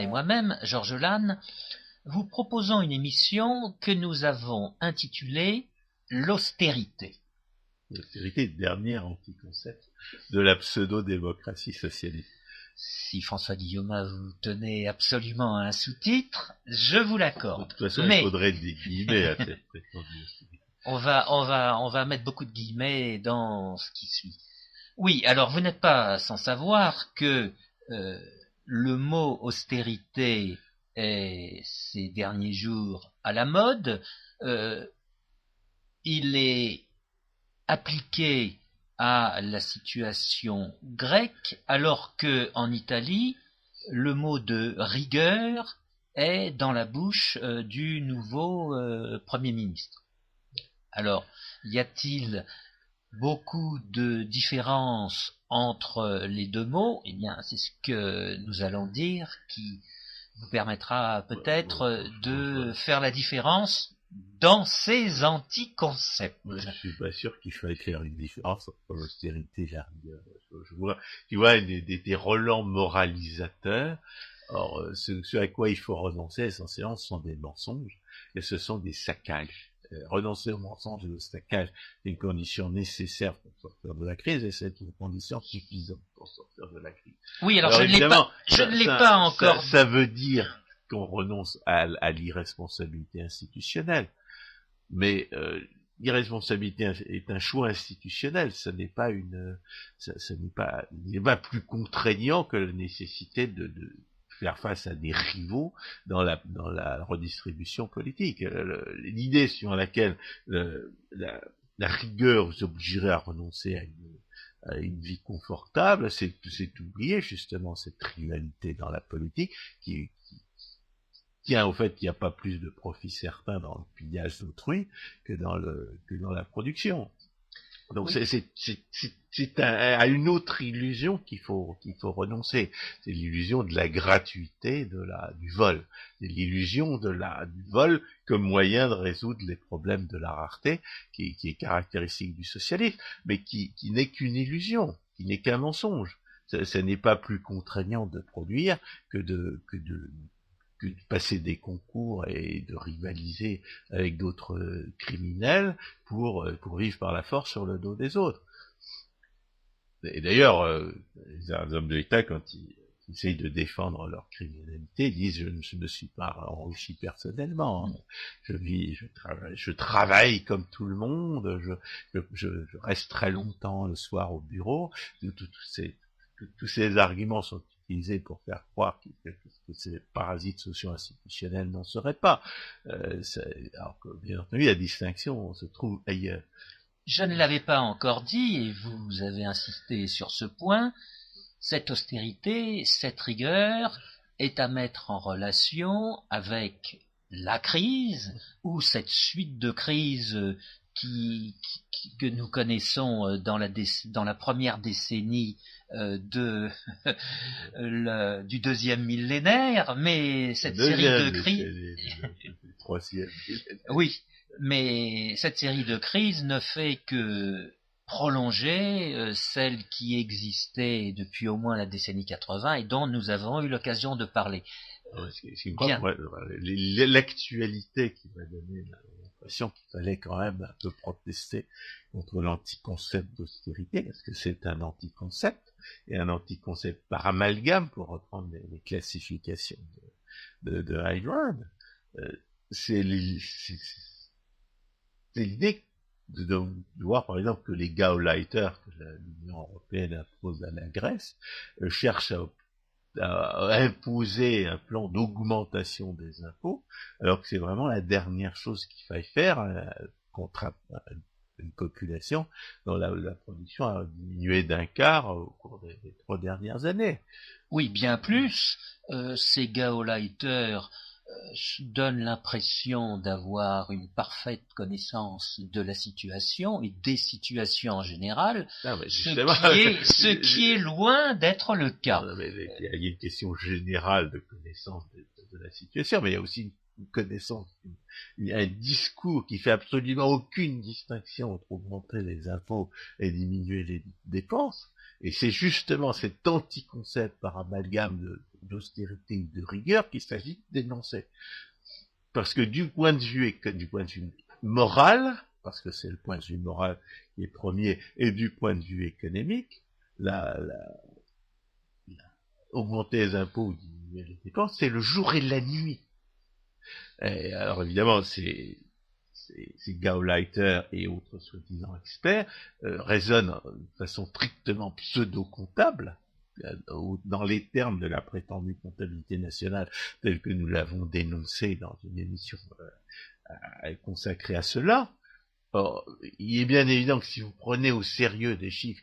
et moi-même, Georges Lannes, vous proposons une émission que nous avons intitulée « L'austérité ». L'austérité, dernier anticoncept de la pseudo-démocratie socialiste. Si François Guillaume vous tenez absolument à un sous-titre, je vous l'accorde. De toute façon, il faudrait des guillemets à cette prétendue austérité. On va mettre beaucoup de guillemets dans ce qui suit. Oui, alors vous n'êtes pas sans savoir que le mot austérité est ces derniers jours à la mode. Il est appliqué à la situation grecque, alors que en Italie, le mot de rigueur est dans la bouche du nouveau Premier ministre. Alors, y a-t-il beaucoup de différences entre les deux mots? Eh bien, c'est ce que nous allons dire qui vous permettra peut-être de faire la différence dans ces anticoncepts. Je suis pas sûr qu'il faille faire une différence entre l'austérité et la rigueur. Tu vois, des relents moralisateurs. Or, ce à quoi il faut renoncer essentiellement, ce sont des mensonges et ce sont des saccages. Renoncer au mensonge et au saccage est une condition nécessaire pour sortir de la crise, et c'est une condition suffisante pour sortir de la crise. Oui, alors je ne l'ai pas encore. Ça veut dire qu'on renonce à l'irresponsabilité institutionnelle, mais l'irresponsabilité est un choix institutionnel. Ce n'est pas il n'est pas plus contraignant que la nécessité de faire face à des rivaux dans la redistribution politique. L'idée sur laquelle la rigueur vous obligerait à renoncer à une vie confortable, c'est oublier justement cette rivalité dans la politique qui tient au fait qu'il n'y a pas plus de profit certain dans le pillage d'autrui que dans la production. Donc oui. C'est à une autre illusion qu'il faut renoncer. C'est l'illusion de la gratuité du vol. C'est l'illusion du vol comme moyen de résoudre les problèmes de la rareté qui est caractéristique du socialisme, mais qui n'est qu'une illusion, qui n'est qu'un mensonge. Ce n'est pas plus contraignant de produire que de passer des concours et de rivaliser avec d'autres criminels pour vivre par la force sur le dos des autres. Et d'ailleurs, les hommes de l'État, quand ils essayent de défendre leur criminalité, disent je ne me suis pas enrichi personnellement. Je travaille comme tout le monde. Je reste très longtemps le soir au bureau. Tous ces arguments sont utilisés pour faire croire que ces parasites socio-institutionnels n'en seraient pas. Alors que, bien entendu, la distinction se trouve ailleurs. Je ne l'avais pas encore dit, et vous avez insisté sur ce point. Cette austérité, cette rigueur est à mettre en relation avec la crise, ou cette suite de crises que nous connaissons dans la première décennie du deuxième millénaire, mais cette série de crises... Troisième millénaire. Oui, mais cette série de crises ne fait que prolonger celle qui existait depuis au moins la décennie 80 et dont nous avons eu l'occasion de parler. L'actualité qui m'a donné l'impression qu'il fallait quand même un peu protester contre l'anticoncept d'austérité, parce que c'est un anticoncept, et un anticoncept par amalgame, pour reprendre les classifications de Heidrun. C'est l'idée de voir, par exemple, que les Gauleiter que l'Union européenne impose à la Grèce cherchent à imposer un plan d'augmentation des impôts, alors que c'est vraiment la dernière chose qu'il faille faire contre une population dont la production a diminué d'un quart au cours des 3 dernières années. Oui, bien plus. Ces Gauleiter donne l'impression d'avoir une parfaite connaissance de la situation et des situations en général, ce qui est loin d'être le cas. Il y a une question générale de connaissance de la situation, mais il y a aussi une connaissance, un discours qui fait absolument aucune distinction entre augmenter les impôts et diminuer les dépenses. Et c'est justement cet anticoncept par amalgame d'austérité ou de rigueur qu'il s'agit de dénoncer. Parce que du point de vue moral, parce que c'est le point de vue moral qui est premier, et du point de vue économique, augmenter les impôts ou diminuer les dépenses, c'est le jour et la nuit. Et alors évidemment, ces Gauleiter et autres soi-disant experts raisonnent de façon strictement pseudo-comptable, dans les termes de la prétendue comptabilité nationale, telle que nous l'avons dénoncée dans une émission consacrée à cela. Or, il est bien évident que si vous prenez au sérieux des chiffres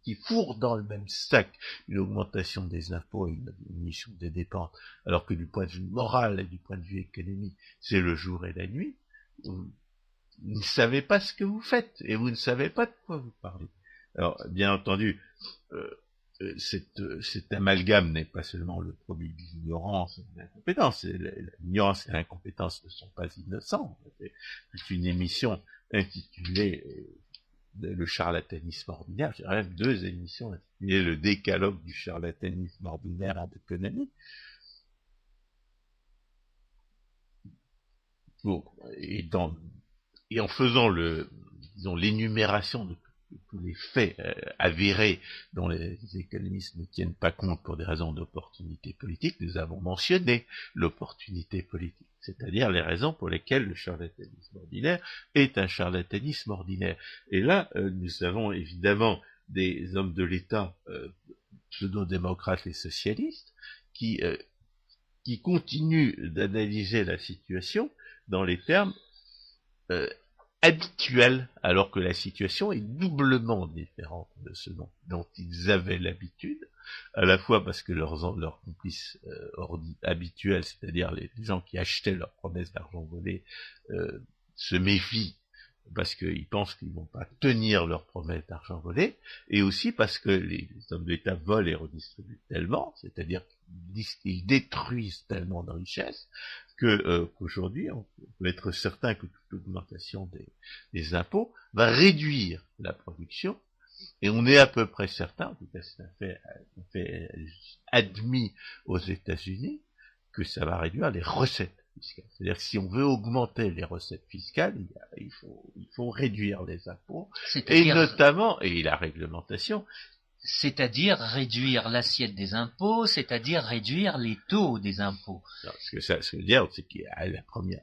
qui fourrent dans le même sac une augmentation des impôts et une diminution des dépenses, alors que du point de vue moral et du point de vue économique, c'est le jour et la nuit, vous ne savez pas ce que vous faites, et vous ne savez pas de quoi vous parlez. Alors, bien entendu, cet amalgame n'est pas seulement le produit de l'ignorance et de l'incompétence. L'ignorance et l'incompétence ne sont pas innocents. C'est une émission intitulée le charlatanisme ordinaire. J'ai même 2 émissions intitulées le décalogue du charlatanisme ordinaire à l'économie. Bon, et en faisant l'énumération de tous les faits avérés dont les économistes ne tiennent pas compte pour des raisons d'opportunité politique, nous avons mentionné l'opportunité politique, c'est-à-dire les raisons pour lesquelles le charlatanisme ordinaire est un charlatanisme ordinaire. Et là, nous avons évidemment des hommes de l'État pseudo-démocrates et socialistes qui continuent d'analyser la situation dans les termes habituel, alors que la situation est doublement différente de ce dont ils avaient l'habitude, à la fois parce que leurs complices habituels, c'est-à-dire les gens qui achetaient leurs promesses d'argent volé, se méfient parce qu'ils pensent qu'ils vont pas tenir leurs promesses d'argent volé, et aussi parce que les hommes d'État volent et redistribuent tellement, c'est-à-dire qu'ils détruisent tellement de richesses, qu'aujourd'hui, on peut être certain que toute augmentation des impôts va réduire la production, et on est à peu près certain, en tout cas c'est un fait admis aux États-Unis, que ça va réduire les recettes fiscales. C'est-à-dire que si on veut augmenter les recettes fiscales, il faut réduire les impôts, et notamment, et la réglementation, c'est-à-dire réduire l'assiette des impôts, c'est-à-dire réduire les taux des impôts. Alors, ce que ça veut dire, c'est que la première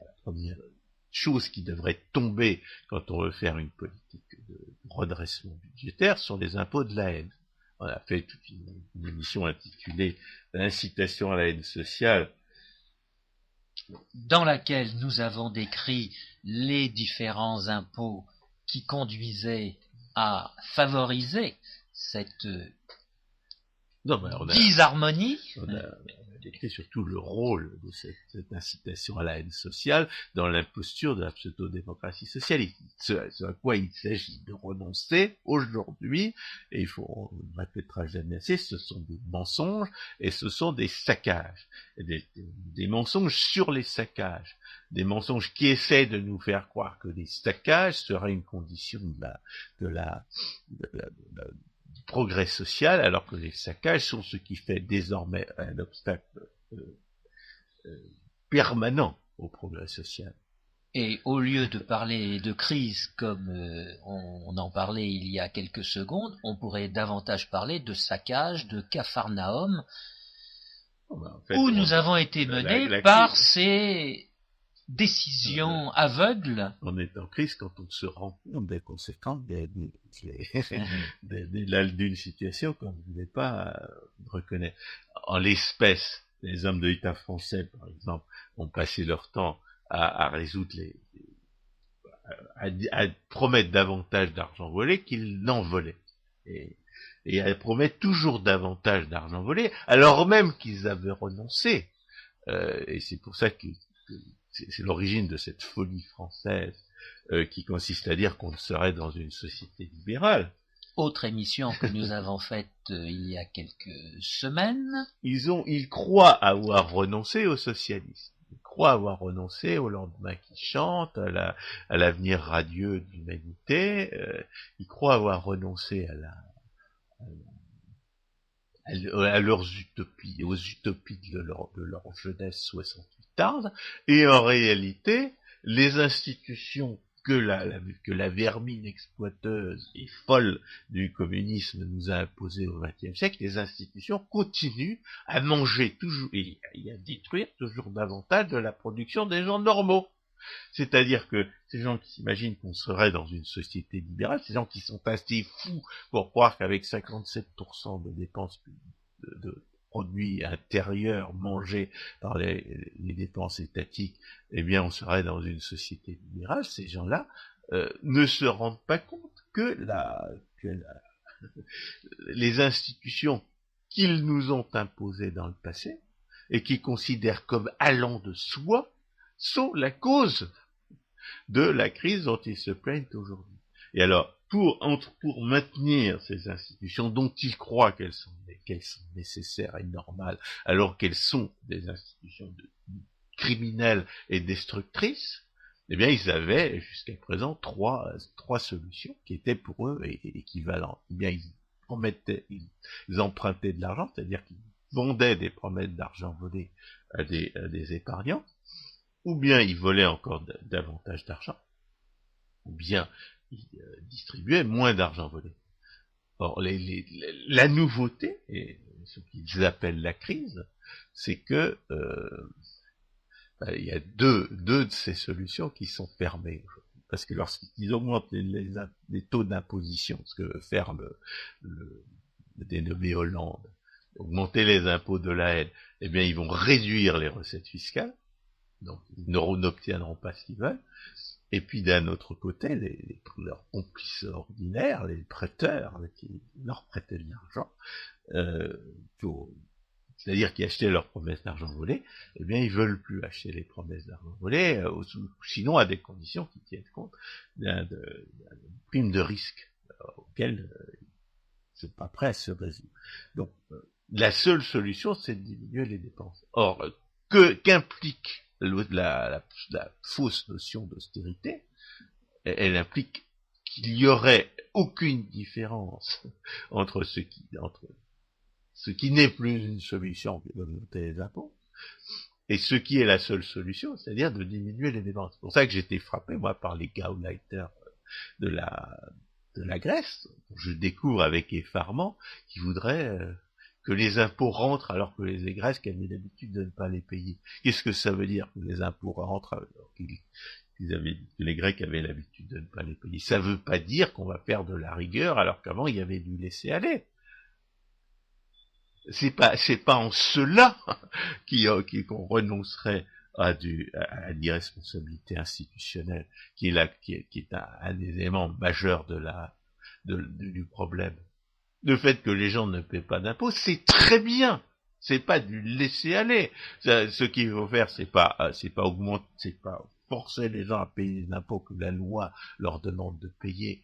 chose qui devrait tomber quand on veut faire une politique de redressement budgétaire sont les impôts de la haine. On a fait toute une émission intitulée L'incitation à la haine sociale, dans laquelle nous avons décrit les différents impôts qui conduisaient à favoriser cette disharmonie. On a décrit surtout le rôle de cette incitation à la haine sociale dans l'imposture de la pseudo-démocratie socialiste. Ce à quoi il s'agit de renoncer aujourd'hui, et on ne répétera jamais assez, ce sont des mensonges et ce sont des saccages. Des mensonges sur les saccages. Des mensonges qui essaient de nous faire croire que les saccages seraient une condition de la progrès social, alors que les saccages sont ce qui fait désormais un obstacle permanent au progrès social. Et au lieu de parler de crise comme on en parlait il y a quelques secondes, on pourrait davantage parler de saccage, de Capharnaüm, où nous avons été menés par ces décisions aveugles. On est en crise quand on se rend compte des conséquences d'une situation qu'on ne voulait pas reconnaître. En l'espèce, les hommes de l'État français, par exemple, ont passé leur temps à résoudre à promettre davantage d'argent volé qu'ils n'en volaient. Et à promettre toujours davantage d'argent volé, alors même qu'ils avaient renoncé. Et c'est pour ça que c'est l'origine de cette folie française qui consiste à dire qu'on serait dans une société libérale. Autre émission que nous avons faite il y a quelques semaines. Ils croient avoir renoncé au socialisme. Ils croient avoir renoncé au lendemain qui chante, à l'avenir radieux de l'humanité. Ils croient avoir renoncé à leurs utopies, aux utopies de leur jeunesse 68arde, et en réalité, les institutions que la vermine exploiteuse et folle du communisme nous a imposées au XXe siècle, les institutions continuent à manger toujours et à détruire toujours davantage de la production des gens normaux. C'est-à-dire que ces gens qui s'imaginent qu'on serait dans une société libérale, ces gens qui sont assez fous pour croire qu'avec 57% de dépenses de produits intérieurs mangés par les dépenses étatiques, eh bien on serait dans une société libérale, ces gens-là ne se rendent pas compte que les institutions qu'ils nous ont imposées dans le passé et qu'ils considèrent comme allant de soi sont la cause de la crise dont ils se plaignent aujourd'hui. Et alors, pour maintenir ces institutions dont ils croient qu'elles sont nécessaires et normales, alors qu'elles sont des institutions criminelles et destructrices, eh bien, ils avaient jusqu'à présent trois solutions qui étaient pour eux équivalentes. Eh bien, ils empruntaient de l'argent, c'est-à-dire qu'ils vendaient des promesses d'argent volées à des épargnants, ou bien ils volaient encore davantage d'argent, ou bien ils distribuaient moins d'argent volé. Or, la nouveauté, et ce qu'ils appellent la crise, c'est que il y a deux de ces solutions qui sont fermées. Parce que lorsqu'ils augmentent les taux d'imposition, ce que veut faire le dénommé Hollande, augmenter les impôts de la haine, eh bien ils vont réduire les recettes fiscales, donc ils n'obtiendront pas ce qu'ils veulent. Et puis d'un autre côté, leurs complices ordinaires, les prêteurs, qui leur prêtaient de l'argent, c'est-à-dire qui achetaient leurs promesses d'argent volé, eh bien ils veulent plus acheter les promesses d'argent volé, sinon à des conditions qui tiennent compte d'une prime de risque auquel ils ne sont pas prêts à se résoudre. Donc la seule solution, c'est de diminuer les dépenses. Or, qu'implique la fausse notion d'austérité? Elle implique qu'il y aurait aucune différence entre ce qui n'est plus une solution que d'augmenter les impôts, et ce qui est la seule solution, c'est-à-dire de diminuer les dépenses. C'est pour ça que j'ai été frappé, moi, par les Gauleiter de la Grèce. Je découvre avec effarement qu'ils voudraient que les impôts rentrent alors que les Grecs avaient l'habitude de ne pas les payer. Qu'est-ce que ça veut dire que les impôts rentrent alors que les Grecs avaient l'habitude de ne pas les payer? Ça veut pas dire qu'on va faire de la rigueur alors qu'avant il y avait du laisser-aller. C'est pas en cela qu'on renoncerait à l'irresponsabilité institutionnelle, qui est un des éléments majeurs du problème. Le fait que les gens ne paient pas d'impôts, c'est très bien. C'est pas du laisser-aller. Ce qu'il faut faire, c'est pas forcer les gens à payer les impôts que la loi leur demande de payer.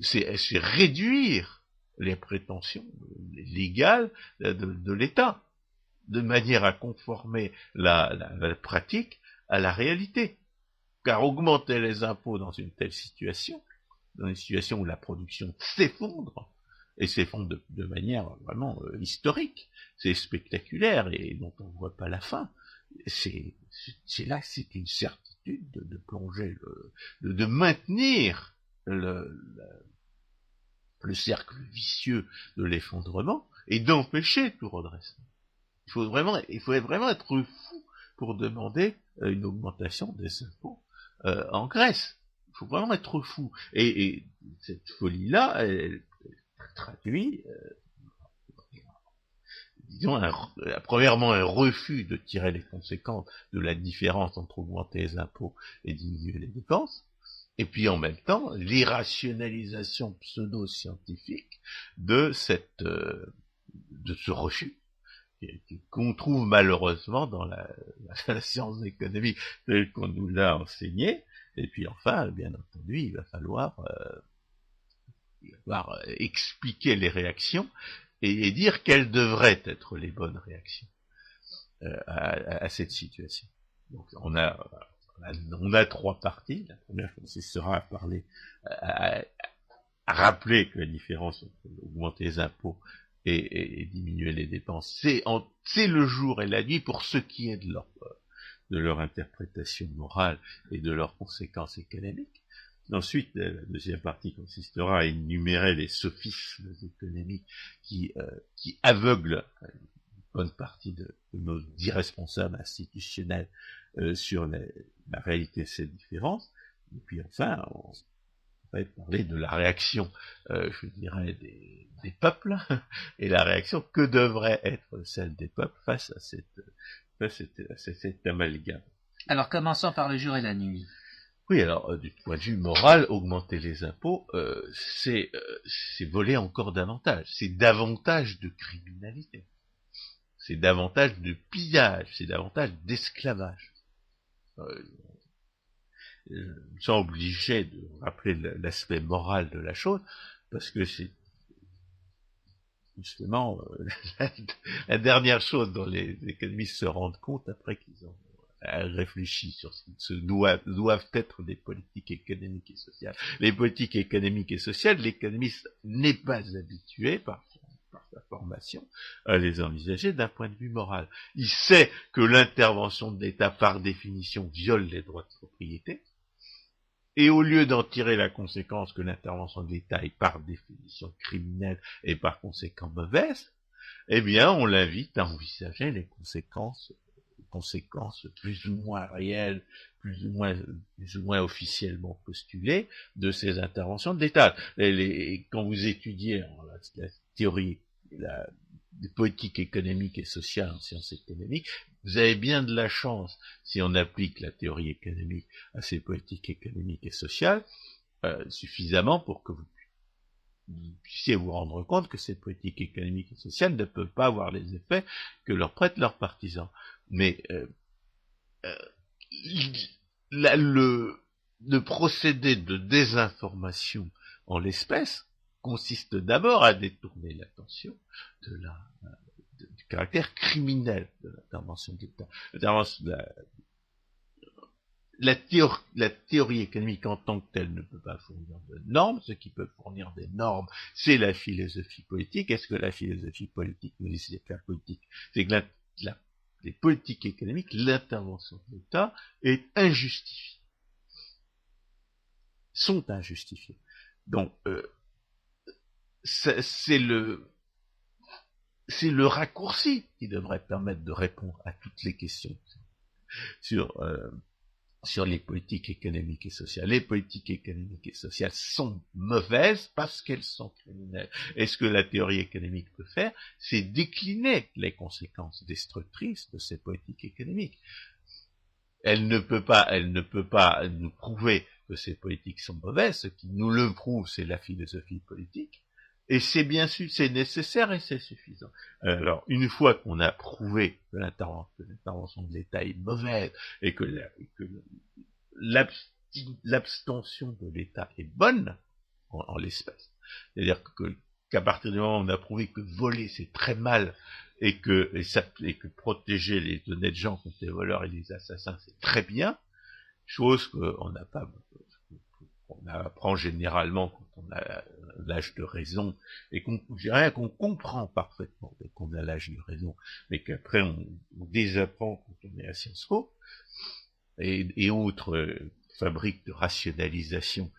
C'est réduire les prétentions légales de l'État, de manière à conformer la pratique à la réalité. Car augmenter les impôts dans une telle situation, dans une situation où la production s'effondre, et s'effondre de manière vraiment historique, c'est spectaculaire et dont on ne voit pas la fin, c'est une certitude de plonger, de maintenir le cercle vicieux de l'effondrement et d'empêcher tout redressement. Il faut vraiment être fou pour demander une augmentation des impôts en Grèce. Il faut vraiment être fou. Et cette folie-là, elle traduit, disons, premièrement un refus de tirer les conséquences de la différence entre augmenter les impôts et diminuer les dépenses, et puis en même temps l'irrationalisation pseudo-scientifique de ce refus qu'on trouve malheureusement dans la science économique telle qu'on nous l'a enseignée. Et puis enfin, bien entendu, il va falloir expliquer les réactions et dire quelles devraient être les bonnes réactions à cette situation. Donc on a trois parties. La première consistera à parler, à rappeler que la différence entre augmenter les impôts et diminuer les dépenses. C'est le jour et la nuit pour ce qui est de leur interprétation morale et de leurs conséquences économiques. Ensuite, la deuxième partie consistera à énumérer les sophismes économiques qui aveuglent une bonne partie de nos irresponsables institutionnels sur la réalité de ces différences. Et puis enfin, on va parler de la réaction, je dirais, des peuples, et la réaction que devrait être celle des peuples face à cet amalgame. Alors, commençons par le jour et la nuit. Oui, alors, du point de vue moral, augmenter les impôts, c'est voler encore davantage. C'est davantage de criminalité. C'est davantage de pillage. C'est davantage d'esclavage. Je me sens obligé de rappeler l'aspect moral de la chose, parce que c'est justement la dernière chose dont les économistes se rendent compte après qu'ils ont réfléchi sur ce qui doivent être des politiques économiques et sociales. Les politiques économiques et sociales, l'économiste n'est pas habitué par sa formation à les envisager d'un point de vue moral. Il sait que l'intervention de l'État, par définition, viole les droits de propriété, et au lieu d'en tirer la conséquence que l'intervention de l'État est par définition criminelle et par conséquent mauvaise, eh bien, on l'invite à envisager les conséquences plus ou moins réelles, plus ou moins officiellement postulées de ces interventions de l'État. Quand vous étudiez la théorie des politiques économiques et sociales en sciences économiques, vous avez bien de la chance, si on applique la théorie économique à ces politiques économiques et sociales, suffisamment pour que vous puissiez vous rendre compte que ces politiques économiques et sociales ne peuvent pas avoir les effets que leur prêtent leurs partisans. Mais le procédé de désinformation en l'espèce consiste d'abord à détourner l'attention du caractère criminel de l'intervention de l'État. La théorie économique en tant que telle ne peut pas fournir de normes. Ce qui peut fournir des normes, c'est la philosophie politique. Est-ce que la philosophie politique nous dit de faire politique? C'est que les politiques économiques, l'intervention de l'État est injustifiée. Sont injustifiées. Donc, c'est le raccourci qui devrait permettre de répondre à toutes les questions sur les politiques économiques et sociales. Les politiques économiques et sociales sont mauvaises parce qu'elles sont criminelles. Et ce que la théorie économique peut faire, c'est décliner les conséquences destructrices de ces politiques économiques. Elle ne peut pas nous prouver que ces politiques sont mauvaises. Ce qui nous le prouve, c'est la philosophie politique. Et c'est bien sûr, c'est nécessaire et c'est suffisant. Alors, une fois qu'on a prouvé que l'intervention de l'État est mauvaise et que l'abstention de l'État est bonne, en l'espèce, c'est-à-dire qu'à partir du moment où on a prouvé que voler c'est très mal et que protéger les honnêtes gens contre les voleurs et les assassins c'est très bien, chose qu'on n'a pas. On apprend généralement quand on a l'âge de raison, et qu'on comprend parfaitement dès qu'on a l'âge de raison, mais qu'après on désapprend quand on est à Sciences Po, et autres fabriques de rationalisation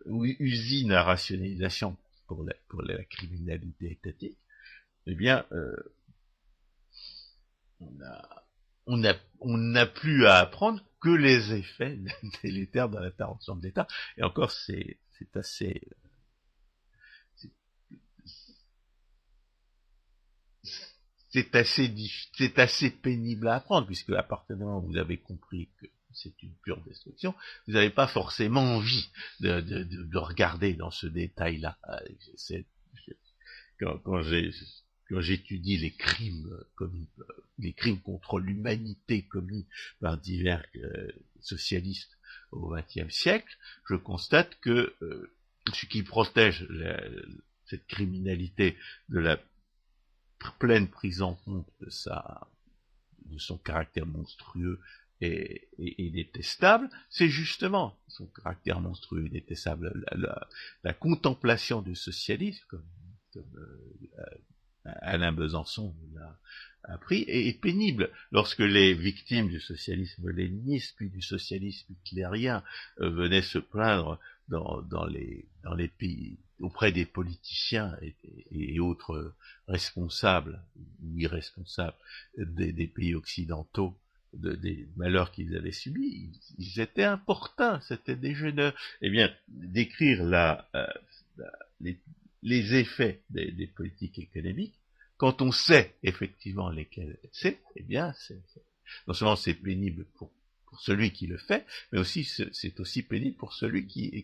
usines à rationalisation pour la criminalité étatique, eh bien, on n'a plus à apprendre que les effets délétères de l'intervention de l'État. Et encore, c'est assez pénible à apprendre, puisque à partir du moment où vous avez compris que c'est une pure destruction, vous n'avez pas forcément envie de regarder dans ce détail-là. Quand j'étudie les crimes commis, les crimes contre l'humanité commis par divers socialistes au XXe siècle, je constate que ce qui protège cette criminalité de la pleine prise en compte de son caractère monstrueux et détestable, c'est justement son caractère monstrueux et détestable, la contemplation du socialisme Alain Besançon l'a appris, est pénible. Lorsque les victimes du socialisme léniniste, puis du socialisme hitlérien, venaient se plaindre dans les pays, auprès des politiciens et autres responsables ou irresponsables des pays occidentaux, des malheurs qu'ils avaient subis, ils étaient importuns, c'était des jeunes. Eh bien, décrire les effets des politiques économiques, quand on sait effectivement lesquels c'est, eh bien, non seulement c'est pénible pour celui qui le fait, mais aussi c'est aussi pénible pour celui qui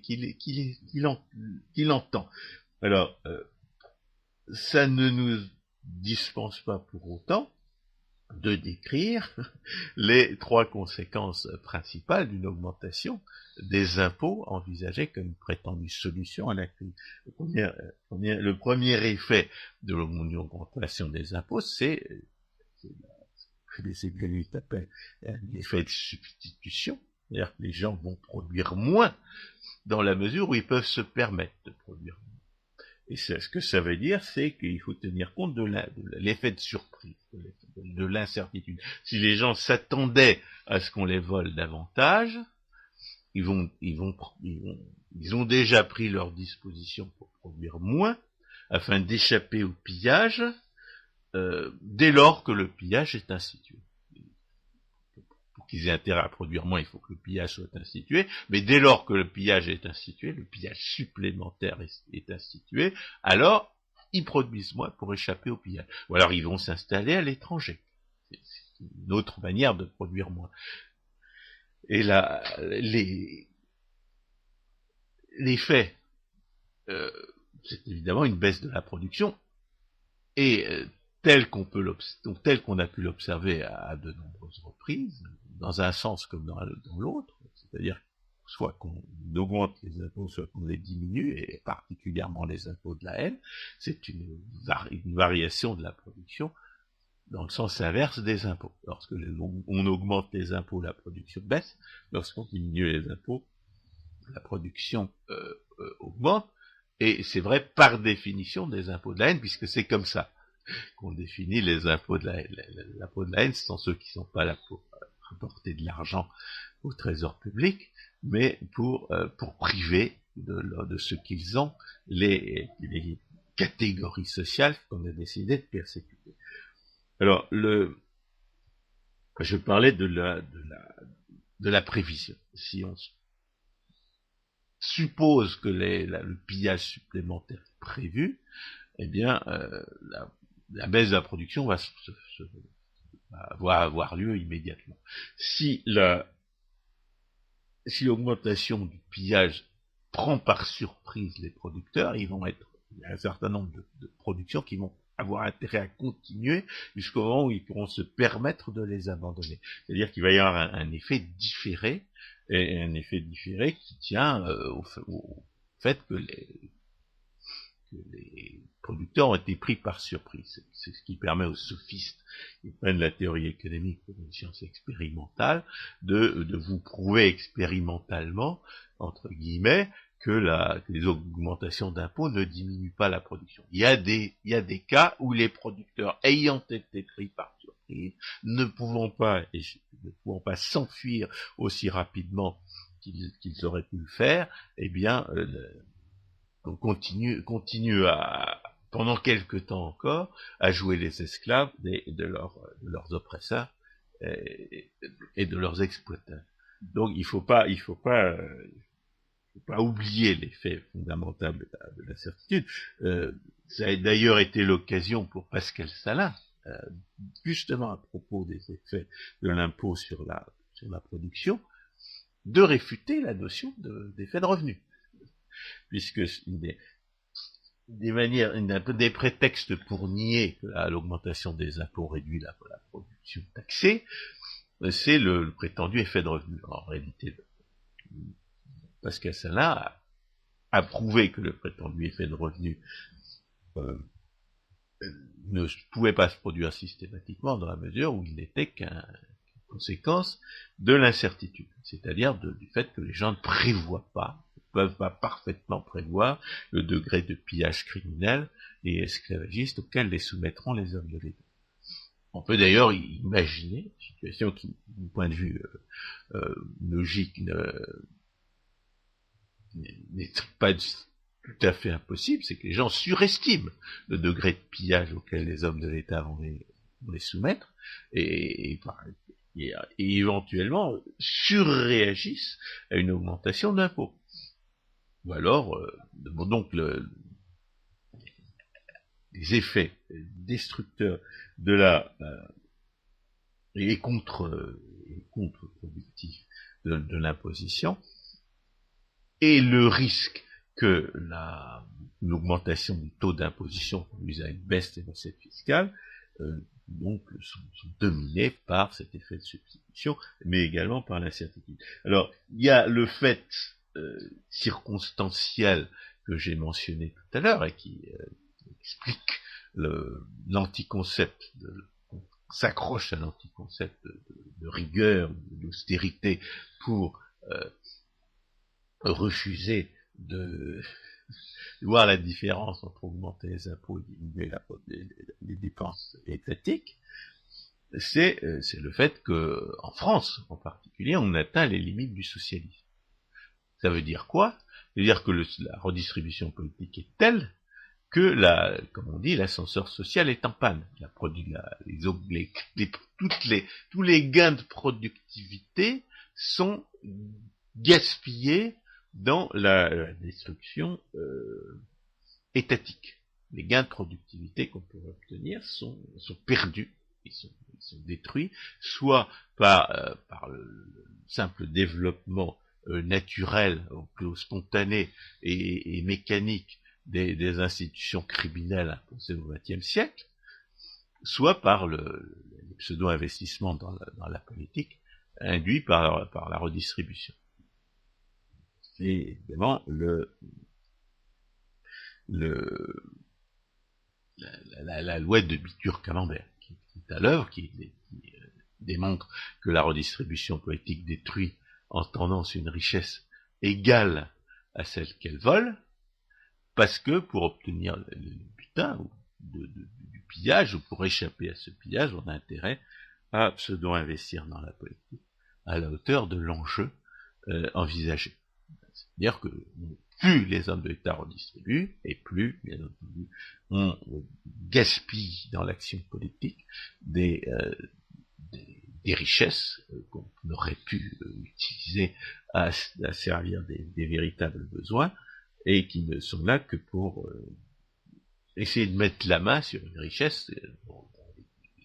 l'entend. Alors, ça ne nous dispense pas pour autant de décrire les 3 conséquences principales d'une augmentation des impôts envisagée comme une prétendue solution à la crise. Le premier effet de l'augmentation des impôts, c'est les économistes appellent un effet de substitution, c'est-à-dire que les gens vont produire moins dans la mesure où ils peuvent se permettre de produire moins. Et ce que ça veut dire, c'est qu'il faut tenir compte de l'effet de surprise, de l'incertitude. Si les gens s'attendaient à ce qu'on les vole davantage, ils ont déjà pris leurs dispositions pour produire moins, afin d'échapper au pillage, dès lors que le pillage est institué. Pour qu'ils aient intérêt à produire moins, il faut que le pillage soit institué, mais dès lors que le pillage est institué, le pillage supplémentaire est institué, alors ils produisent moins pour échapper au pillage. Ou alors ils vont s'installer à l'étranger. C'est une autre manière de produire moins. Et là, l'effet, c'est évidemment une baisse de la production, et tel qu'on a pu l'observer à de nombreuses reprises, dans un sens comme dans l'autre, c'est-à-dire soit qu'on augmente les impôts, soit qu'on les diminue, et particulièrement les impôts de la haine, c'est une variation de la production dans le sens inverse des impôts. Lorsque on augmente les impôts, la production baisse. Lorsqu'on diminue les impôts, la production augmente. Et c'est vrai par définition des impôts de la haine, puisque c'est comme ça qu'on définit les impôts de la haine. L'impôt de la haine, ce sont ceux qui ne sont pas là pour rapporter de l'argent au trésor public, mais pour priver de ce qu'ils ont les catégories sociales qu'on a décidé de persécuter. Alors, je parlais de la prévision. Si on suppose que le pillage supplémentaire est prévu, eh bien, la baisse de la production va avoir lieu immédiatement. Si l'augmentation du pillage prend par surprise les producteurs, il y a un certain nombre de productions qui vont avoir intérêt à continuer jusqu'au moment où ils pourront se permettre de les abandonner. C'est-à-dire qu'il va y avoir un effet différé, et un effet différé qui tient au fait que les producteurs ont été pris par surprise. C'est ce qui permet aux sophistes qui prennent la théorie économique comme une science expérimentale de vous prouver expérimentalement, entre guillemets, que les augmentations d'impôts ne diminuent pas la production. Il y a des cas où les producteurs, ayant été pris par surprise, ne pouvant pas s'enfuir aussi rapidement qu'ils auraient pu le faire, eh bien, on continue pendant quelque temps encore, à jouer les esclaves de leurs oppresseurs et de leurs exploitants. Donc, il faut pas oublier l'effet fondamental de la certitude. Ça a d'ailleurs été l'occasion pour Pascal Salin, justement à propos des effets de l'impôt sur la production, de réfuter la notion d'effet de revenu. Puisque des prétextes pour nier que l'augmentation des impôts réduit la production taxée, c'est le prétendu effet de revenu. En réalité, Pascal Salin a prouvé que le prétendu effet de revenu ne pouvait pas se produire systématiquement dans la mesure où il n'était qu'une conséquence de l'incertitude, c'est-à-dire du fait que les gens ne prévoient pas peuvent pas parfaitement prévoir le degré de pillage criminel et esclavagiste auquel les soumettront les hommes de l'État. On peut d'ailleurs imaginer une situation qui, du point de vue logique, n'est pas tout à fait impossible, c'est que les gens surestiment le degré de pillage auquel les hommes de l'État vont les soumettre, et éventuellement surréagissent à une augmentation d'impôts. Ou alors, donc les effets destructeurs de et contre-productifs de l'imposition, et le risque que l'augmentation du taux d'imposition conduise à une baisse des recettes fiscales, donc sont dominés par cet effet de substitution, mais également par l'incertitude. Alors, il y a le fait circonstanciel que j'ai mentionné tout à l'heure et qui explique l'anticoncept, on s'accroche à l'anticoncept de rigueur, d'austérité pour refuser de voir la différence entre augmenter les impôts et diminuer les dépenses étatiques, c'est le fait que, en France en particulier, on atteint les limites du socialisme. Ça veut dire quoi? Ça veut dire que la redistribution politique est telle que comme on dit, l'ascenseur social est en panne. Tous les gains de productivité sont gaspillés dans la destruction étatique. Les gains de productivité qu'on peut obtenir sont perdus, ils sont détruits, soit par le simple développement naturel, plutôt spontané et mécanique des institutions criminelles imposées au XXe siècle, soit par les pseudo-investissements dans la politique induits par la redistribution. Et évidemment, la loi de Bitur-Camembert qui est à l'œuvre, qui démontre que la redistribution politique détruit en tendance une richesse égale à celle qu'elle vole, parce que pour obtenir le butin du pillage, ou pour échapper à ce pillage, on a intérêt à pseudo-investir dans la politique à la hauteur de l'enjeu envisagé. C'est-à-dire que plus les hommes de l'État redistribuent, et plus, bien entendu, on gaspille dans l'action politique des richesses qu'on aurait pu utiliser à servir des véritables besoins, et qui ne sont là que pour essayer de mettre la main sur une richesse dont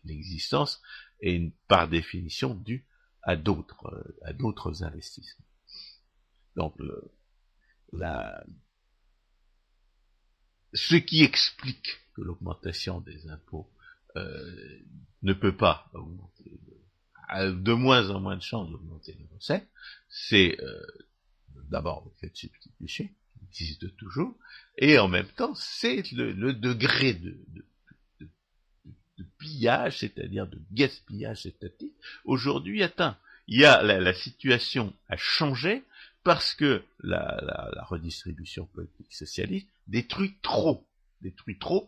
l'existence est par définition due à d'autres investissements. Donc, ce qui explique que l'augmentation des impôts ne peut pas augmenter, de moins en moins de chances d'augmenter les recettes, c'est d'abord le fait de substitution, qui existe toujours, et en même temps, c'est le degré de pillage, c'est-à-dire de gaspillage étatique, aujourd'hui atteint. La situation a changé parce que la redistribution politique socialiste détruit trop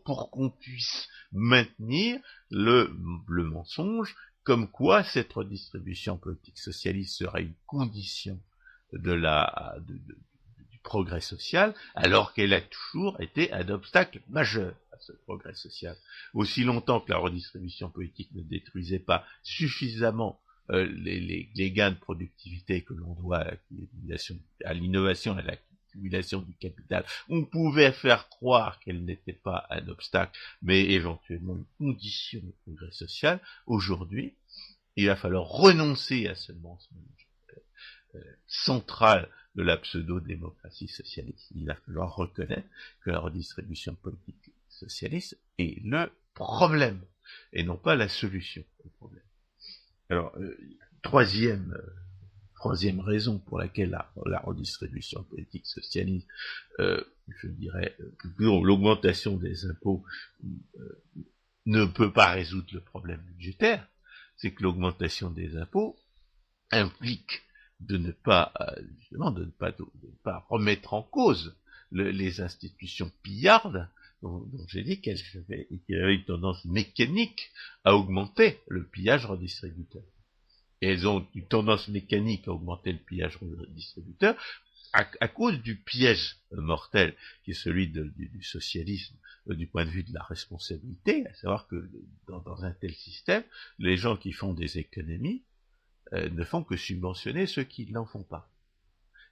pour qu'on puisse maintenir le mensonge comme quoi cette redistribution politique socialiste serait une condition du progrès social, alors qu'elle a toujours été un obstacle majeur à ce progrès social. Aussi longtemps que la redistribution politique ne détruisait pas suffisamment les gains de productivité que l'on doit à l'innovation et à l'accumulation du capital, on pouvait faire croire qu'elle n'était pas un obstacle, mais éventuellement une condition de progrès social. Aujourd'hui, il va falloir renoncer à ce mensonge central de la pseudo-démocratie socialiste. Il va falloir reconnaître que la redistribution politique socialiste est le problème, et non pas la solution au problème. Alors, troisième raison pour laquelle la redistribution politique socialiste, je dirais, l'augmentation des impôts ne peut pas résoudre le problème budgétaire, c'est que l'augmentation des impôts implique de ne pas justement de ne pas remettre en cause les institutions pillardes dont j'ai dit qu'elles avaient une tendance mécanique à augmenter le pillage redistributeur. Et elles ont une tendance mécanique à augmenter le pillage redistributeur à cause du piège mortel qui est celui du socialisme du point de vue de la responsabilité, à savoir que dans un tel système, les gens qui font des économies ne font que subventionner ceux qui n'en font pas.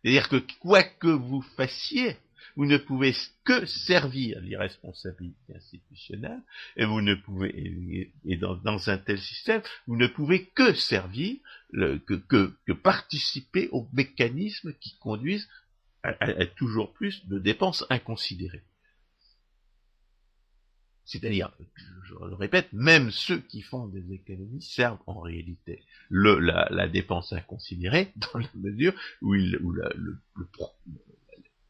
C'est-à-dire que quoi que vous fassiez, vous ne pouvez que servir l'irresponsabilité institutionnelle, et vous ne pouvez, et dans un tel système, vous ne pouvez que servir, que participer aux mécanismes qui conduisent à toujours plus de dépenses inconsidérées. C'est-à-dire, je le répète, même ceux qui font des économies servent en réalité la dépense inconsidérée dans la mesure où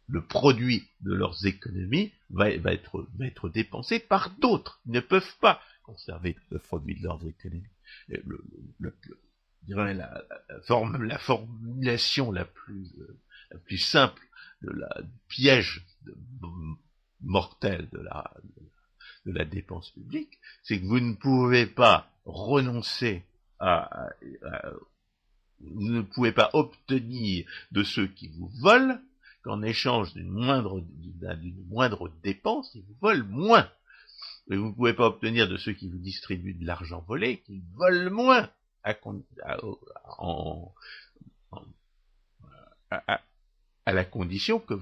le produit de leurs économies va être dépensé par d'autres. Ils ne peuvent pas conserver le produit de leurs économies. La formulation la plus simple du piège mortel de la dépense publique, c'est que vous ne pouvez pas renoncer vous ne pouvez pas obtenir de ceux qui vous volent qu'en échange d'une moindre dépense, ils vous volent moins. Et vous ne pouvez pas obtenir de ceux qui vous distribuent de l'argent volé qu'ils volent moins à la condition que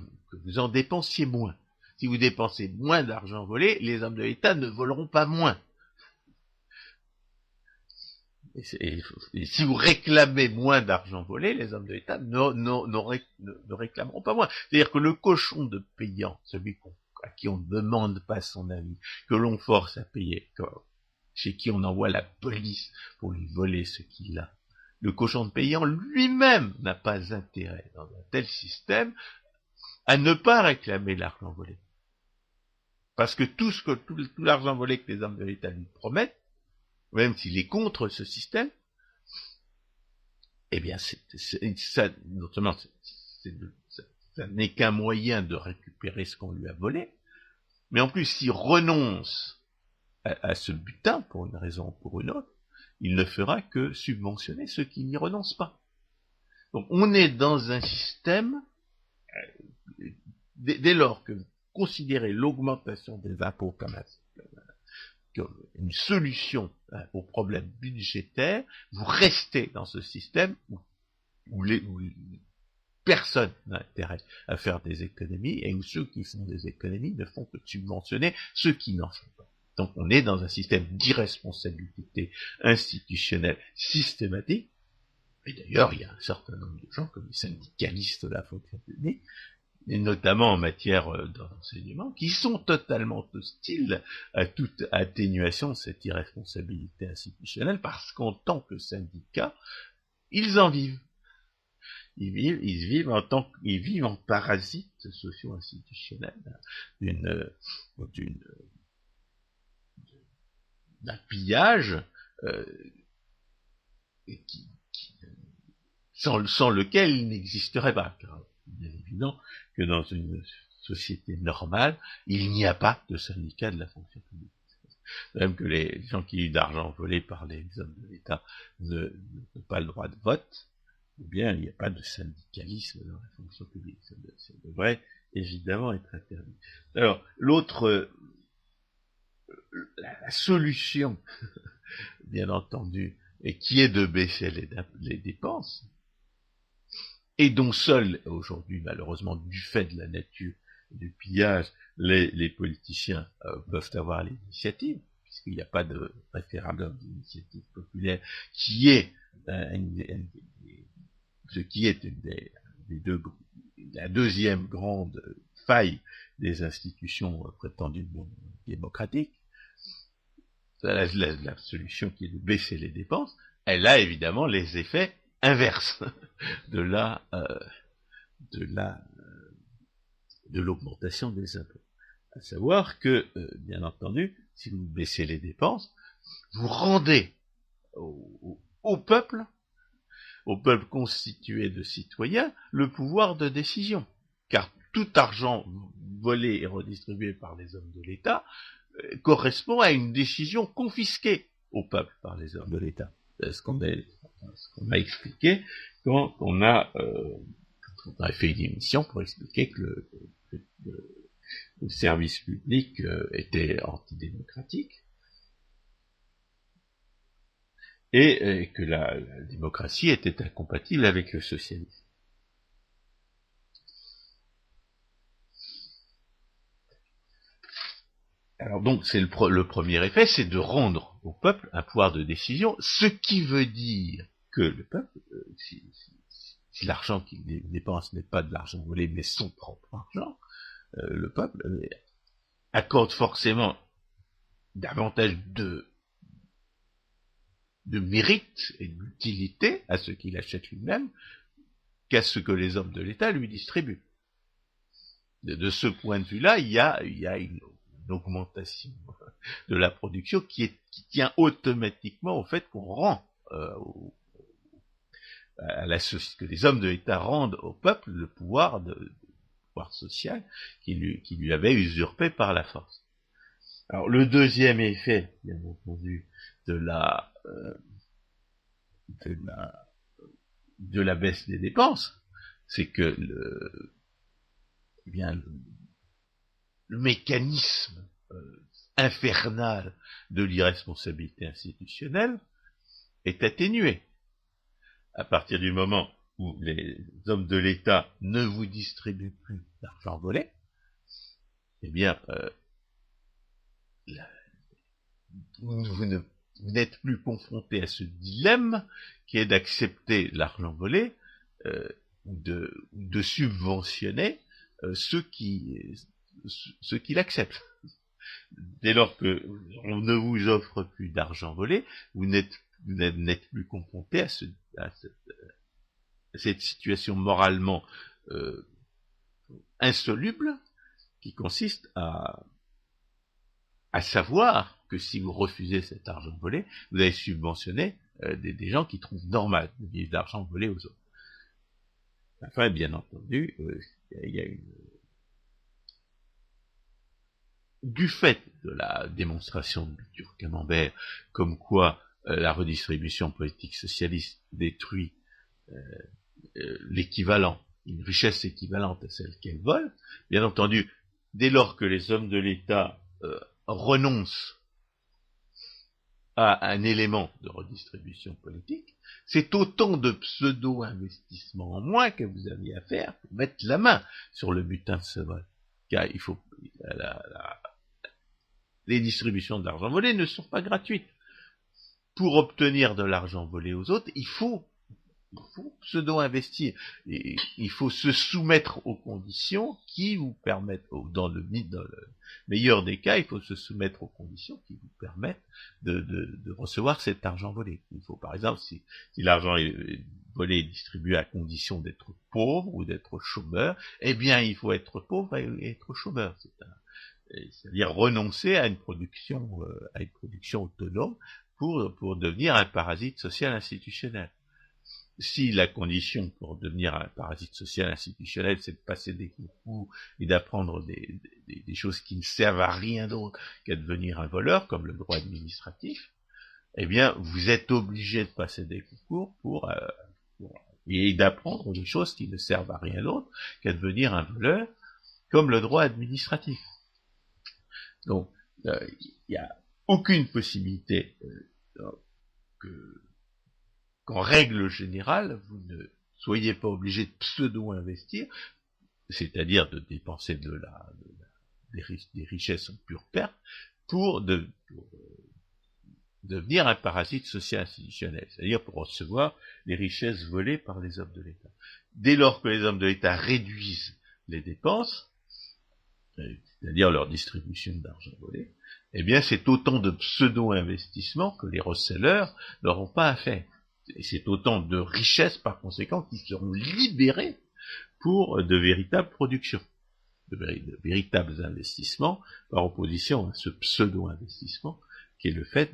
vous en dépensiez moins. Si vous dépensez moins d'argent volé, les hommes de l'État ne voleront pas moins. Et si vous réclamez moins d'argent volé, les hommes de l'État ne réclameront pas moins. C'est-à-dire que le cochon de payant, celui à qui on ne demande pas son avis, que l'on force à payer, chez qui on envoie la police pour lui voler ce qu'il a, le cochon de payant lui-même n'a pas intérêt dans un tel système à ne pas réclamer l'argent volé. Parce que tout l'argent volé que les hommes de l'État lui promettent, même s'il est contre ce système, eh bien, ça n'est qu'un moyen de récupérer ce qu'on lui a volé, mais en plus, s'il renonce à ce butin, pour une raison ou pour une autre, il ne fera que subventionner ceux qui n'y renoncent pas. Donc, on est dans un système, dès lors que vous considérez l'augmentation des impôts comme une solution aux problèmes budgétaires, vous restez dans ce système où personne n'a intérêt à faire des économies et où ceux qui font des économies ne font que subventionner ceux qui n'en font pas. Donc on est dans un système d'irresponsabilité institutionnelle systématique, et d'ailleurs il y a un certain nombre de gens comme les syndicalistes de la fonction publique, et notamment en matière d'enseignement, qui sont totalement hostiles à toute atténuation de cette irresponsabilité institutionnelle, parce qu'en tant que syndicats, ils en vivent. Ils vivent en parasites socio-institutionnels d'un pillage sans lequel il n'existerait pas. Car il est évident que dans une société normale, il n'y a pas de syndicat de la fonction publique. Même que les gens qui ont d'argent volé par les hommes de l'État n'ont pas le droit de vote, ou bien il n'y a pas de syndicalisme dans la fonction publique. Ça devrait évidemment être interdit. Alors, la solution, bien entendu, et qui est de baisser les dépenses, et dont seuls, aujourd'hui, malheureusement, du fait de la nature du pillage, les politiciens peuvent avoir l'initiative, puisqu'il n'y a pas de référendum d'initiative populaire, qui est la deuxième grande faille des institutions prétendues démocratiques. La solution qui est de baisser les dépenses, elle a évidemment les effets inverses de l'augmentation des impôts. À savoir que, bien entendu, si vous baissez les dépenses, vous rendez au peuple, au peuple constitué de citoyens le pouvoir de décision. Car tout argent volé et redistribué par les hommes de l'État correspond à une décision confisquée au peuple par les hommes de l'État. C'est ce qu'on a expliqué quand on a fait une émission pour expliquer que le service public était antidémocratique et que la démocratie était incompatible avec le socialisme. Alors donc, c'est le premier effet, c'est de rendre au peuple un pouvoir de décision, ce qui veut dire que le peuple, si l'argent qu'il dépense n'est pas de l'argent volé, mais son propre argent, le peuple accorde forcément davantage de mérite et d'utilité à ce qu'il achète lui-même qu'à ce que les hommes de l'État lui distribuent. De ce point de vue-là, il y a une augmentation de la production qui tient automatiquement au fait qu'on rend que les hommes de l'État rendent au peuple le pouvoir social qui lui avait usurpé par la force. Alors le deuxième effet, bien entendu, de la baisse des dépenses, c'est que le mécanisme infernal de l'irresponsabilité institutionnelle est atténué. À partir du moment où les hommes de l'État ne vous distribuent plus d'argent volé, eh bien, vous n'êtes plus confronté à ce dilemme qui est d'accepter l'argent volé ou de subventionner ceux qui l'acceptent. Dès lors que on ne vous offre plus d'argent volé, vous n'êtes plus confronté à cette situation moralement insoluble qui consiste à savoir que si vous refusez cet argent volé, vous allez subventionner des gens qui trouvent normal de vivre d'argent volé aux autres. Enfin, bien entendu, il y a du fait de la démonstration de Bitur-Camembert, comme quoi la redistribution politique socialiste détruit l'équivalent, une richesse équivalente à celle qu'elle vole, bien entendu, dès lors que les hommes de l'État renoncent à un élément de redistribution politique, c'est autant de pseudo-investissements en moins que vous aviez à faire pour mettre la main sur le butin de ce vol. Car il faut les distributions d'argent volé ne sont pas gratuites. Pour obtenir de l'argent volé aux autres, il faut pseudo-investir. Et il faut se soumettre aux conditions qui vous permettent, dans le meilleur des cas, il faut se soumettre aux conditions qui vous permettent de recevoir cet argent volé. Il faut, par exemple, si l'argent volé est distribué à condition d'être pauvre ou d'être chômeur, eh bien, il faut être pauvre et être chômeur. C'est-à-dire renoncer à une production autonome pour devenir un parasite social institutionnel. Si la condition pour devenir un parasite social institutionnel, c'est de passer des concours et d'apprendre des choses qui ne servent à rien d'autre qu'à devenir un voleur, comme le droit administratif, eh bien, vous êtes obligé de passer des concours et d'apprendre des choses qui ne servent à rien d'autre qu'à devenir un voleur, comme le droit administratif. Donc, il n'y a aucune possibilité qu'en règle générale, vous ne soyez pas obligé de pseudo-investir, c'est-à-dire de dépenser des richesses en pure perte, pour devenir un parasite social institutionnel, c'est-à-dire pour recevoir les richesses volées par les hommes de l'État. Dès lors que les hommes de l'État réduisent les dépenses, c'est-à-dire leur distribution d'argent volé, eh bien c'est autant de pseudo-investissements que les receleurs n'auront pas à faire. Et c'est autant de richesses, par conséquent, qui seront libérées pour de véritables productions, de véritables investissements, par opposition à ce pseudo-investissement qui est le fait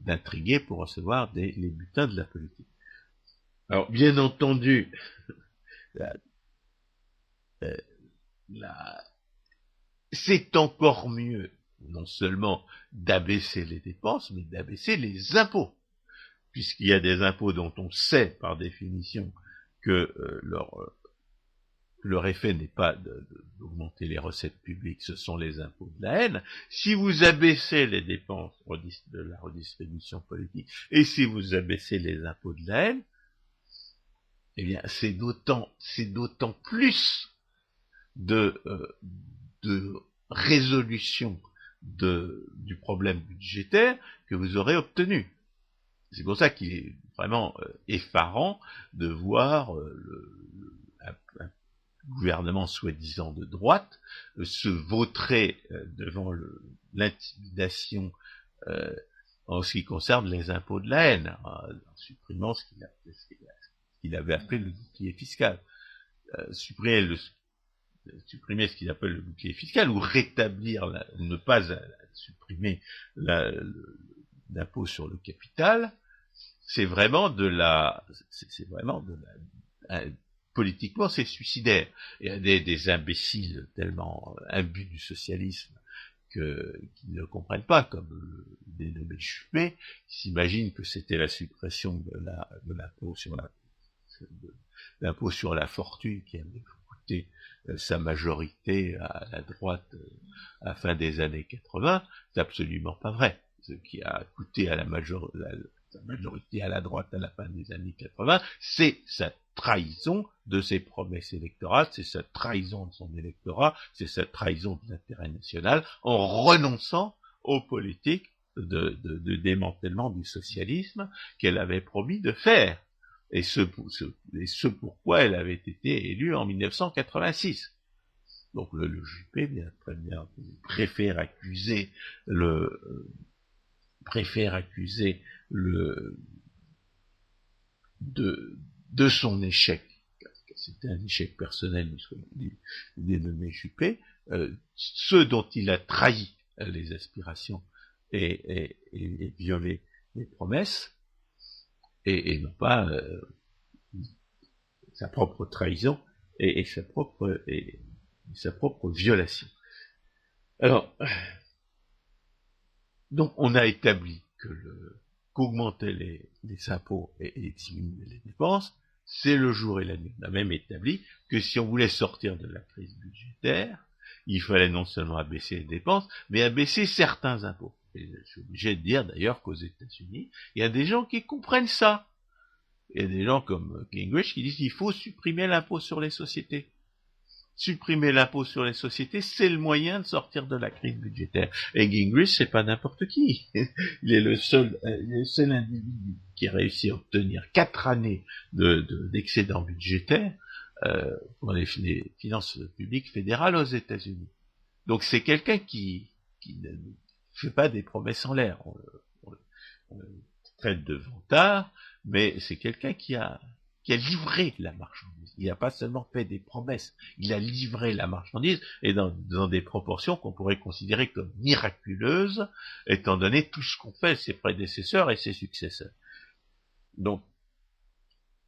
d'intriguer pour recevoir les butins de la politique. Alors, bien entendu, la- la- c'est encore mieux, non seulement d'abaisser les dépenses, mais d'abaisser les impôts, puisqu'il y a des impôts dont on sait, par définition, que leur effet n'est pas d'augmenter les recettes publiques, ce sont les impôts de la haine. Si vous abaissez les dépenses de la redistribution politique, et si vous abaissez les impôts de la haine, eh bien, c'est d'autant plus de résolution du problème budgétaire que vous aurez obtenu. C'est pour ça qu'il est vraiment effarant de voir un gouvernement soi-disant de droite se vautrer devant l'intimidation en ce qui concerne les impôts de la haine, en supprimant ce qu'il avait appelé le bouclier fiscal. Supprimer ce qu'il appelle le bouclier fiscal, ou rétablir, ne pas supprimer l'impôt sur le capital, c'est vraiment politiquement, c'est suicidaire. Il y a des imbéciles tellement imbus du socialisme qui ne comprennent pas, comme le dénommé Juppé, qui s'imaginent que c'était la suppression de l'impôt sur la fortune qui avait coûté sa majorité à la droite à la fin des années 80. C'est absolument pas vrai. Ce qui a coûté à sa majorité à la droite à la fin des années 80, c'est sa trahison de ses promesses électorales, c'est sa trahison de son électorat, c'est sa trahison de l'intérêt national, en renonçant aux politiques de démantèlement du socialisme qu'elle avait promis de faire, et ce pourquoi elle avait été élue en 1986. Donc le Juppé, bien très bien, préfère accuser de son échec. C'était un échec personnel du dénommé Juppé, ceux dont il a trahi les aspirations et violé les promesses, et non pas sa propre trahison et sa propre violation. Alors, donc on a établi qu'augmenter les impôts et diminuer les dépenses, c'est le jour et la nuit. On a même établi que si on voulait sortir de la crise budgétaire, il fallait non seulement abaisser les dépenses, mais abaisser certains impôts. Et je suis obligé de dire d'ailleurs qu'aux États-Unis, il y a des gens qui comprennent ça. Il y a des gens comme Gingrich qui disent qu'il faut supprimer l'impôt sur les sociétés. Supprimer l'impôt sur les sociétés, c'est le moyen de sortir de la crise budgétaire. Et Gingrich, c'est pas n'importe qui. Il est le seul individu qui a réussi à obtenir 4 années d'excédent budgétaire pour les finances publiques fédérales aux États-Unis. Donc c'est quelqu'un qui ne fait pas des promesses en l'air. On le traite de vantard, mais c'est quelqu'un qui a livré la marchandise. Il n'a pas seulement fait des promesses, il a livré la marchandise, et dans des proportions qu'on pourrait considérer comme miraculeuses, étant donné tout ce qu'ont fait ses prédécesseurs et ses successeurs. Donc,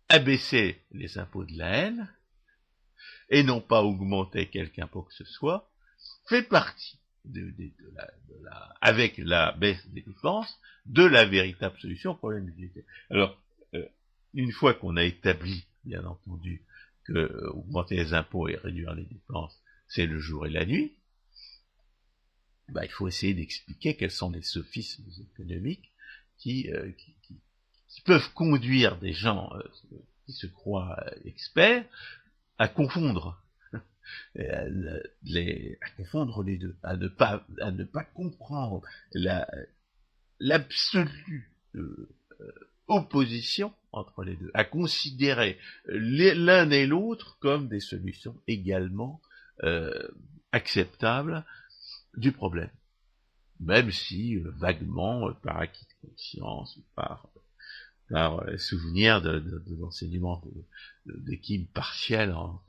abaisser les impôts de la haine, et non pas augmenter quelque impôt que ce soit, fait partie avec la baisse des dépenses, de la véritable solution au problème budgétaire. Alors, une fois qu'on a établi, bien entendu, que augmenter les impôts et réduire les dépenses, c'est le jour et la nuit, il faut essayer d'expliquer quels sont les sophismes économiques qui peuvent conduire des gens qui se croient experts à confondre les deux, à ne pas comprendre l'absolue opposition entre les deux, à considérer l'un et l'autre comme des solutions également acceptables du problème, même si vaguement, par acquis de conscience, par souvenir de l'enseignement d'équilibre partiel en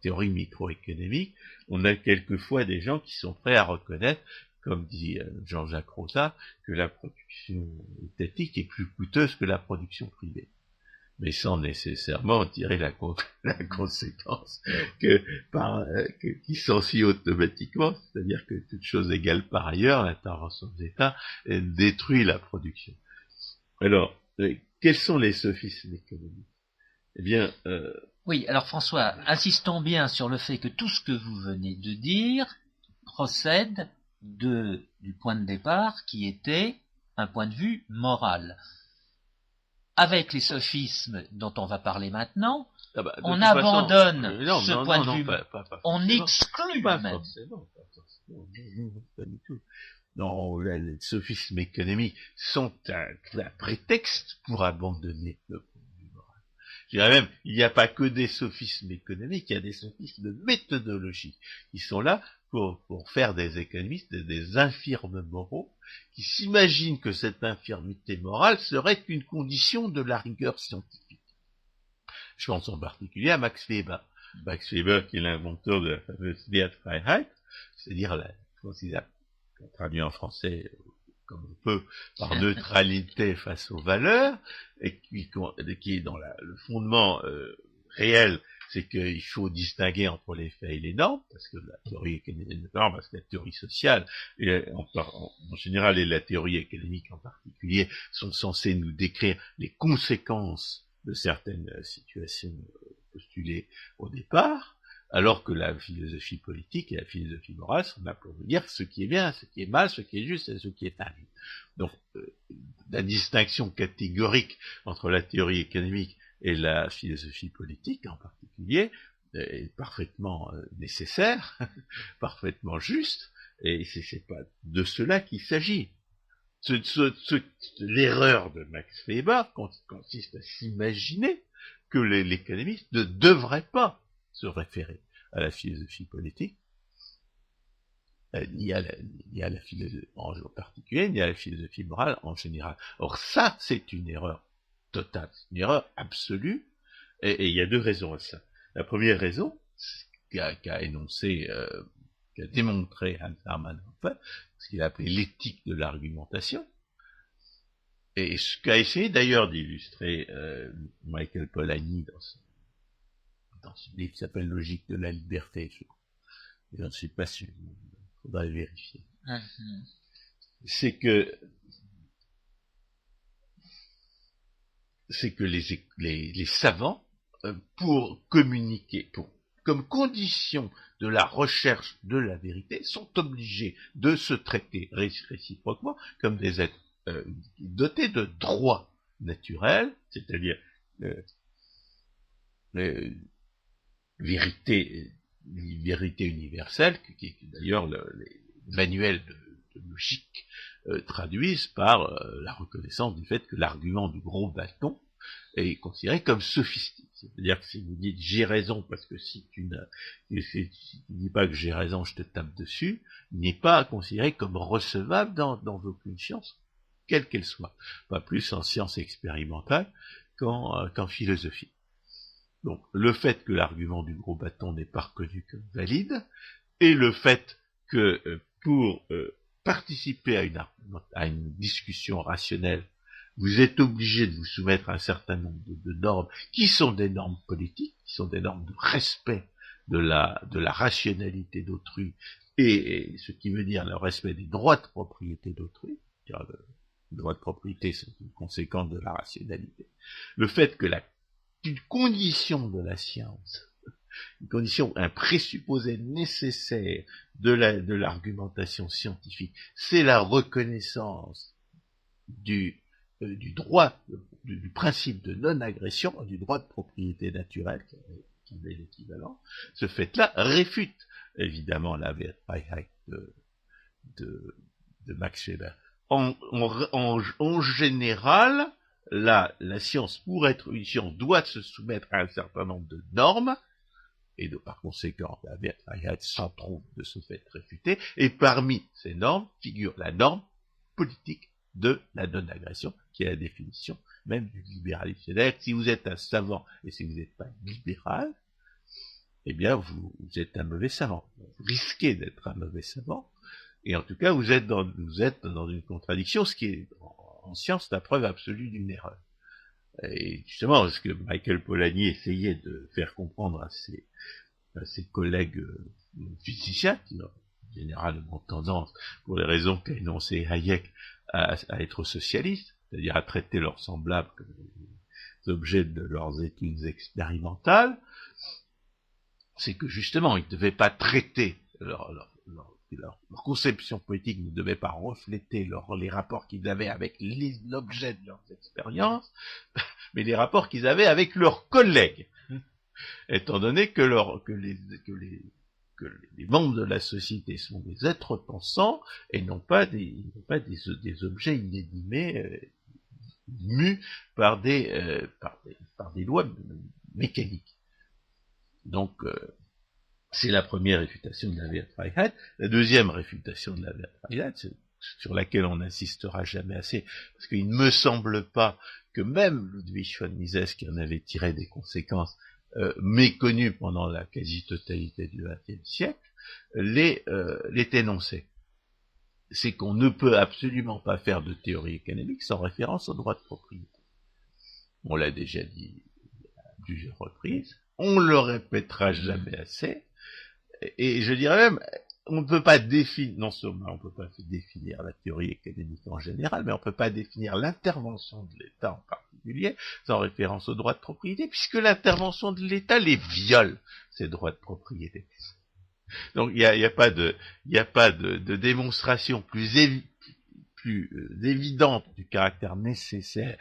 théorie microéconomique, on a quelquefois des gens qui sont prêts à reconnaître, comme dit Jean-Jacques Rosa, que la production étatique est plus coûteuse que la production privée. mais sans nécessairement tirer la conséquence qui s'ensuit automatiquement, c'est-à-dire que toute chose égale par ailleurs, l'intervention de l'État détruit la production. Alors, quels sont les sophismes économiques? Eh bien, oui, alors François, insistons bien sur le fait que tout ce que vous venez de dire procède du point de départ qui était un point de vue moral. Avec les sophismes dont on va parler maintenant, on abandonne ce point de vue, on exclut pas même. Forcément, pas du tout. Non, les sophismes économiques sont un prétexte pour abandonner le point de vue moral. Je dirais même, il n'y a pas que des sophismes économiques, il y a des sophismes de méthodologie qui sont là pour faire des économistes des infirmes moraux qui s'imaginent que cette infirmité morale serait une condition de la rigueur scientifique. Je pense en particulier à Max Weber. Max Weber qui est l'inventeur de la fameuse Wertfreiheit, c'est-à-dire qu'on traduit en français comme on peut par neutralité face aux valeurs, et qui est dans le fondement réel, c'est qu'il faut distinguer entre les faits et les normes, parce que la théorie parce que la théorie sociale, en général, et la théorie économique en particulier, sont censées nous décrire les conséquences de certaines situations postulées au départ, alors que la philosophie politique et la philosophie morale sont là pour nous dire ce qui est bien, ce qui est mal, ce qui est juste et ce qui est injuste. Donc, la distinction catégorique entre la théorie économique et la philosophie politique en particulier est parfaitement nécessaire, parfaitement juste, et c'est pas de cela qu'il s'agit. L'erreur de Max Weber consiste à s'imaginer que l'économiste ne devrait pas se référer à la philosophie politique, ni à la philosophie en particulier, ni à la philosophie morale en général. Or ça, c'est une erreur totale, une erreur absolue, et il y a deux raisons à ça. La première raison, qu'a démontré Hans Hermann Hoppe, ce qu'il a appelé l'éthique de l'argumentation, et ce qu'a essayé d'ailleurs d'illustrer Michael Polanyi dans ce livre qui s'appelle Logique de la liberté. Je ne suis pas sûr, il faudrait vérifier. C'est que les savants, pour communiquer, comme condition de la recherche de la vérité, sont obligés de se traiter réciproquement comme des êtres dotés de droits naturels, c'est-à-dire vérité universelle, qui est d'ailleurs les manuels de logique traduisent par la reconnaissance du fait que l'argument du gros bâton est considéré comme sophistique. C'est-à-dire que si vous dites j'ai raison parce que si tu ne dis pas que j'ai raison, je te tape dessus, n'est pas considéré comme recevable dans aucune science, quelle qu'elle soit. Pas plus en science expérimentale qu'en philosophie. Donc le fait que l'argument du gros bâton n'est pas reconnu comme valide, et le fait que pour participer à une discussion rationnelle, vous êtes obligé de vous soumettre à un certain nombre de normes qui sont des normes politiques, qui sont des normes de respect de la rationalité d'autrui, et ce qui veut dire le respect des droits de propriété d'autrui, car les droits de propriété sont une conséquence de la rationalité. Le fait que une condition de la science, un présupposé nécessaire de l'argumentation scientifique, c'est la reconnaissance du droit, du principe de non-agression, du droit de propriété naturelle, qui est l'équivalent. Ce fait-là réfute évidemment la Wertfreiheit de Max Weber. En général, la science, pour être une science, doit se soumettre à un certain nombre de normes, et par conséquent, la Wertfreiheit s'en trouve de ce fait réfutée, et parmi ces normes figure la norme politique de la non-agression, qui est la définition même du libéralisme. C'est-à-dire que si vous êtes un savant, et si vous n'êtes pas libéral, eh bien, vous êtes un mauvais savant. Vous risquez d'être un mauvais savant, et en tout cas, vous êtes dans une contradiction, ce qui est, en science, la preuve absolue d'une erreur. Et justement, ce que Michael Polanyi essayait de faire comprendre à ses collègues physiciens, qui ont généralement tendance, pour les raisons qu'a énoncé Hayek, à être socialistes, c'est-à-dire à traiter leurs semblables comme des objets de leurs études expérimentales, c'est que justement, ils ne devaient pas traiter leur conception politique ne devait pas refléter les rapports qu'ils avaient avec l'objet de leurs expériences, mais les rapports qu'ils avaient avec leurs collègues, étant donné que les membres de la société sont des êtres pensants et non pas des objets inédimés, mus par des lois mécaniques. Donc, c'est la première réfutation de la Wertfreiheit. La deuxième réfutation de la Wertfreiheit, sur laquelle on n'insistera jamais assez, parce qu'il ne me semble pas que même Ludwig von Mises, qui en avait tiré des conséquences méconnues pendant la quasi-totalité du XXe siècle, les énonçait. C'est qu'on ne peut absolument pas faire de théorie économique sans référence au droit de propriété. On l'a déjà dit à plusieurs reprises, on le répétera jamais assez, et je dirais même, on ne peut pas définir, non seulement on ne peut pas définir la théorie économique en général, mais on ne peut pas définir l'intervention de l'État en particulier sans référence au droit de propriété, puisque l'intervention de l'État les viole, ces droits de propriété. Donc il n'y a pas de démonstration plus évidente du caractère nécessaire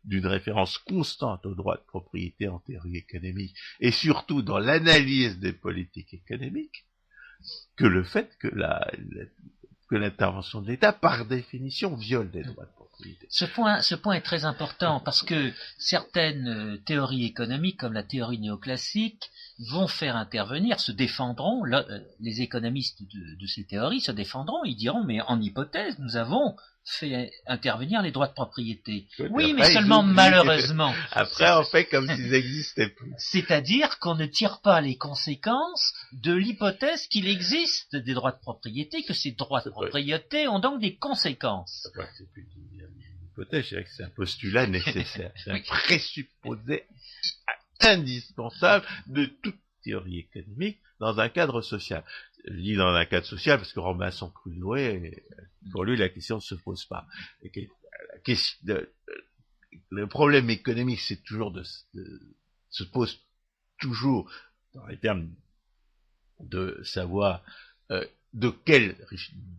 d'une référence constante au droit de propriété en théorie économique, et surtout dans l'analyse des politiques économiques, que le fait que l'intervention de l'État, par définition, viole les droits de propriété. Ce point est très important, parce que certaines théories économiques, comme la théorie néoclassique, vont faire intervenir, se défendront, les économistes de ces théories se défendront, ils diront, mais en hypothèse, nous avons fait intervenir les droits de propriété. Oui, mais seulement malheureusement. Après, on fait comme s'ils n'existaient plus. C'est-à-dire qu'on ne tire pas les conséquences de l'hypothèse qu'il existe des droits de propriété, que ces droits de propriété ont donc des conséquences. C'est plus une hypothèse, je dirais que c'est un postulat nécessaire. C'est un présupposé indispensable de toute théorie économique dans un cadre social. Je dis dans un cadre social parce que Robinson Crusoe, pour lui, la question ne se pose pas. Le problème économique, c'est toujours se pose toujours dans les termes de savoir de quelles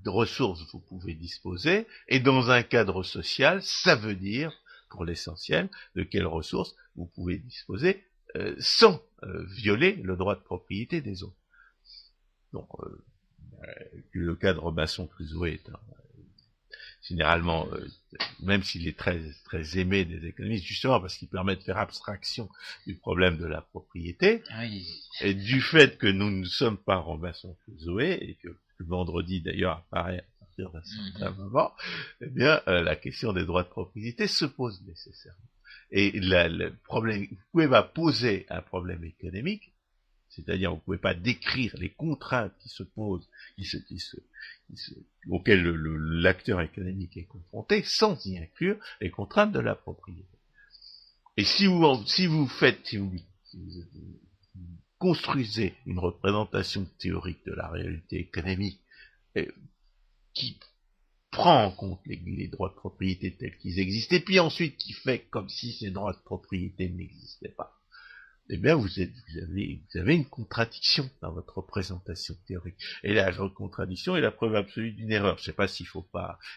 ressources vous pouvez disposer, et dans un cadre social, ça veut dire, pour l'essentiel, de quelles ressources vous pouvez disposer sans violer le droit de propriété des autres. Donc, le cas de Robinson Crusoe est généralement, même s'il est très, très aimé des économistes, justement parce qu'il permet de faire abstraction du problème de la propriété, oui. Et du fait que nous ne sommes pas Robinson Crusoe, et que le vendredi d'ailleurs apparaît à partir d'un certain moment, eh bien, la question des droits de propriété se pose nécessairement. Et le problème, vous pouvez pas poser un problème économique, c'est-à-dire vous ne pouvez pas décrire les contraintes qui se posent, auxquelles l'acteur économique est confronté, sans y inclure les contraintes de la propriété. Et si vous construisez une représentation théorique de la réalité économique qui prend en compte les droits de propriété tels qu'ils existent, et puis ensuite qui fait comme si ces droits de propriété n'existaient pas, eh bien vous avez une contradiction dans votre représentation théorique. Et la contradiction est la preuve absolue d'une erreur. Je ne sais pas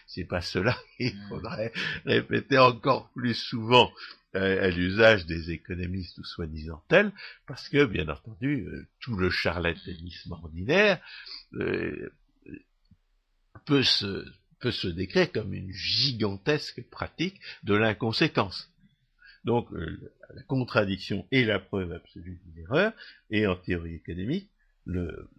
c'est pas cela qu'il faudrait répéter encore plus souvent à l'usage des économistes ou soi-disant tels, parce que, bien entendu, tout le charlatanisme ordinaire peut se décrire comme une gigantesque pratique de l'inconséquence. Donc, la contradiction est la preuve absolue d'une erreur, et en théorie économique, le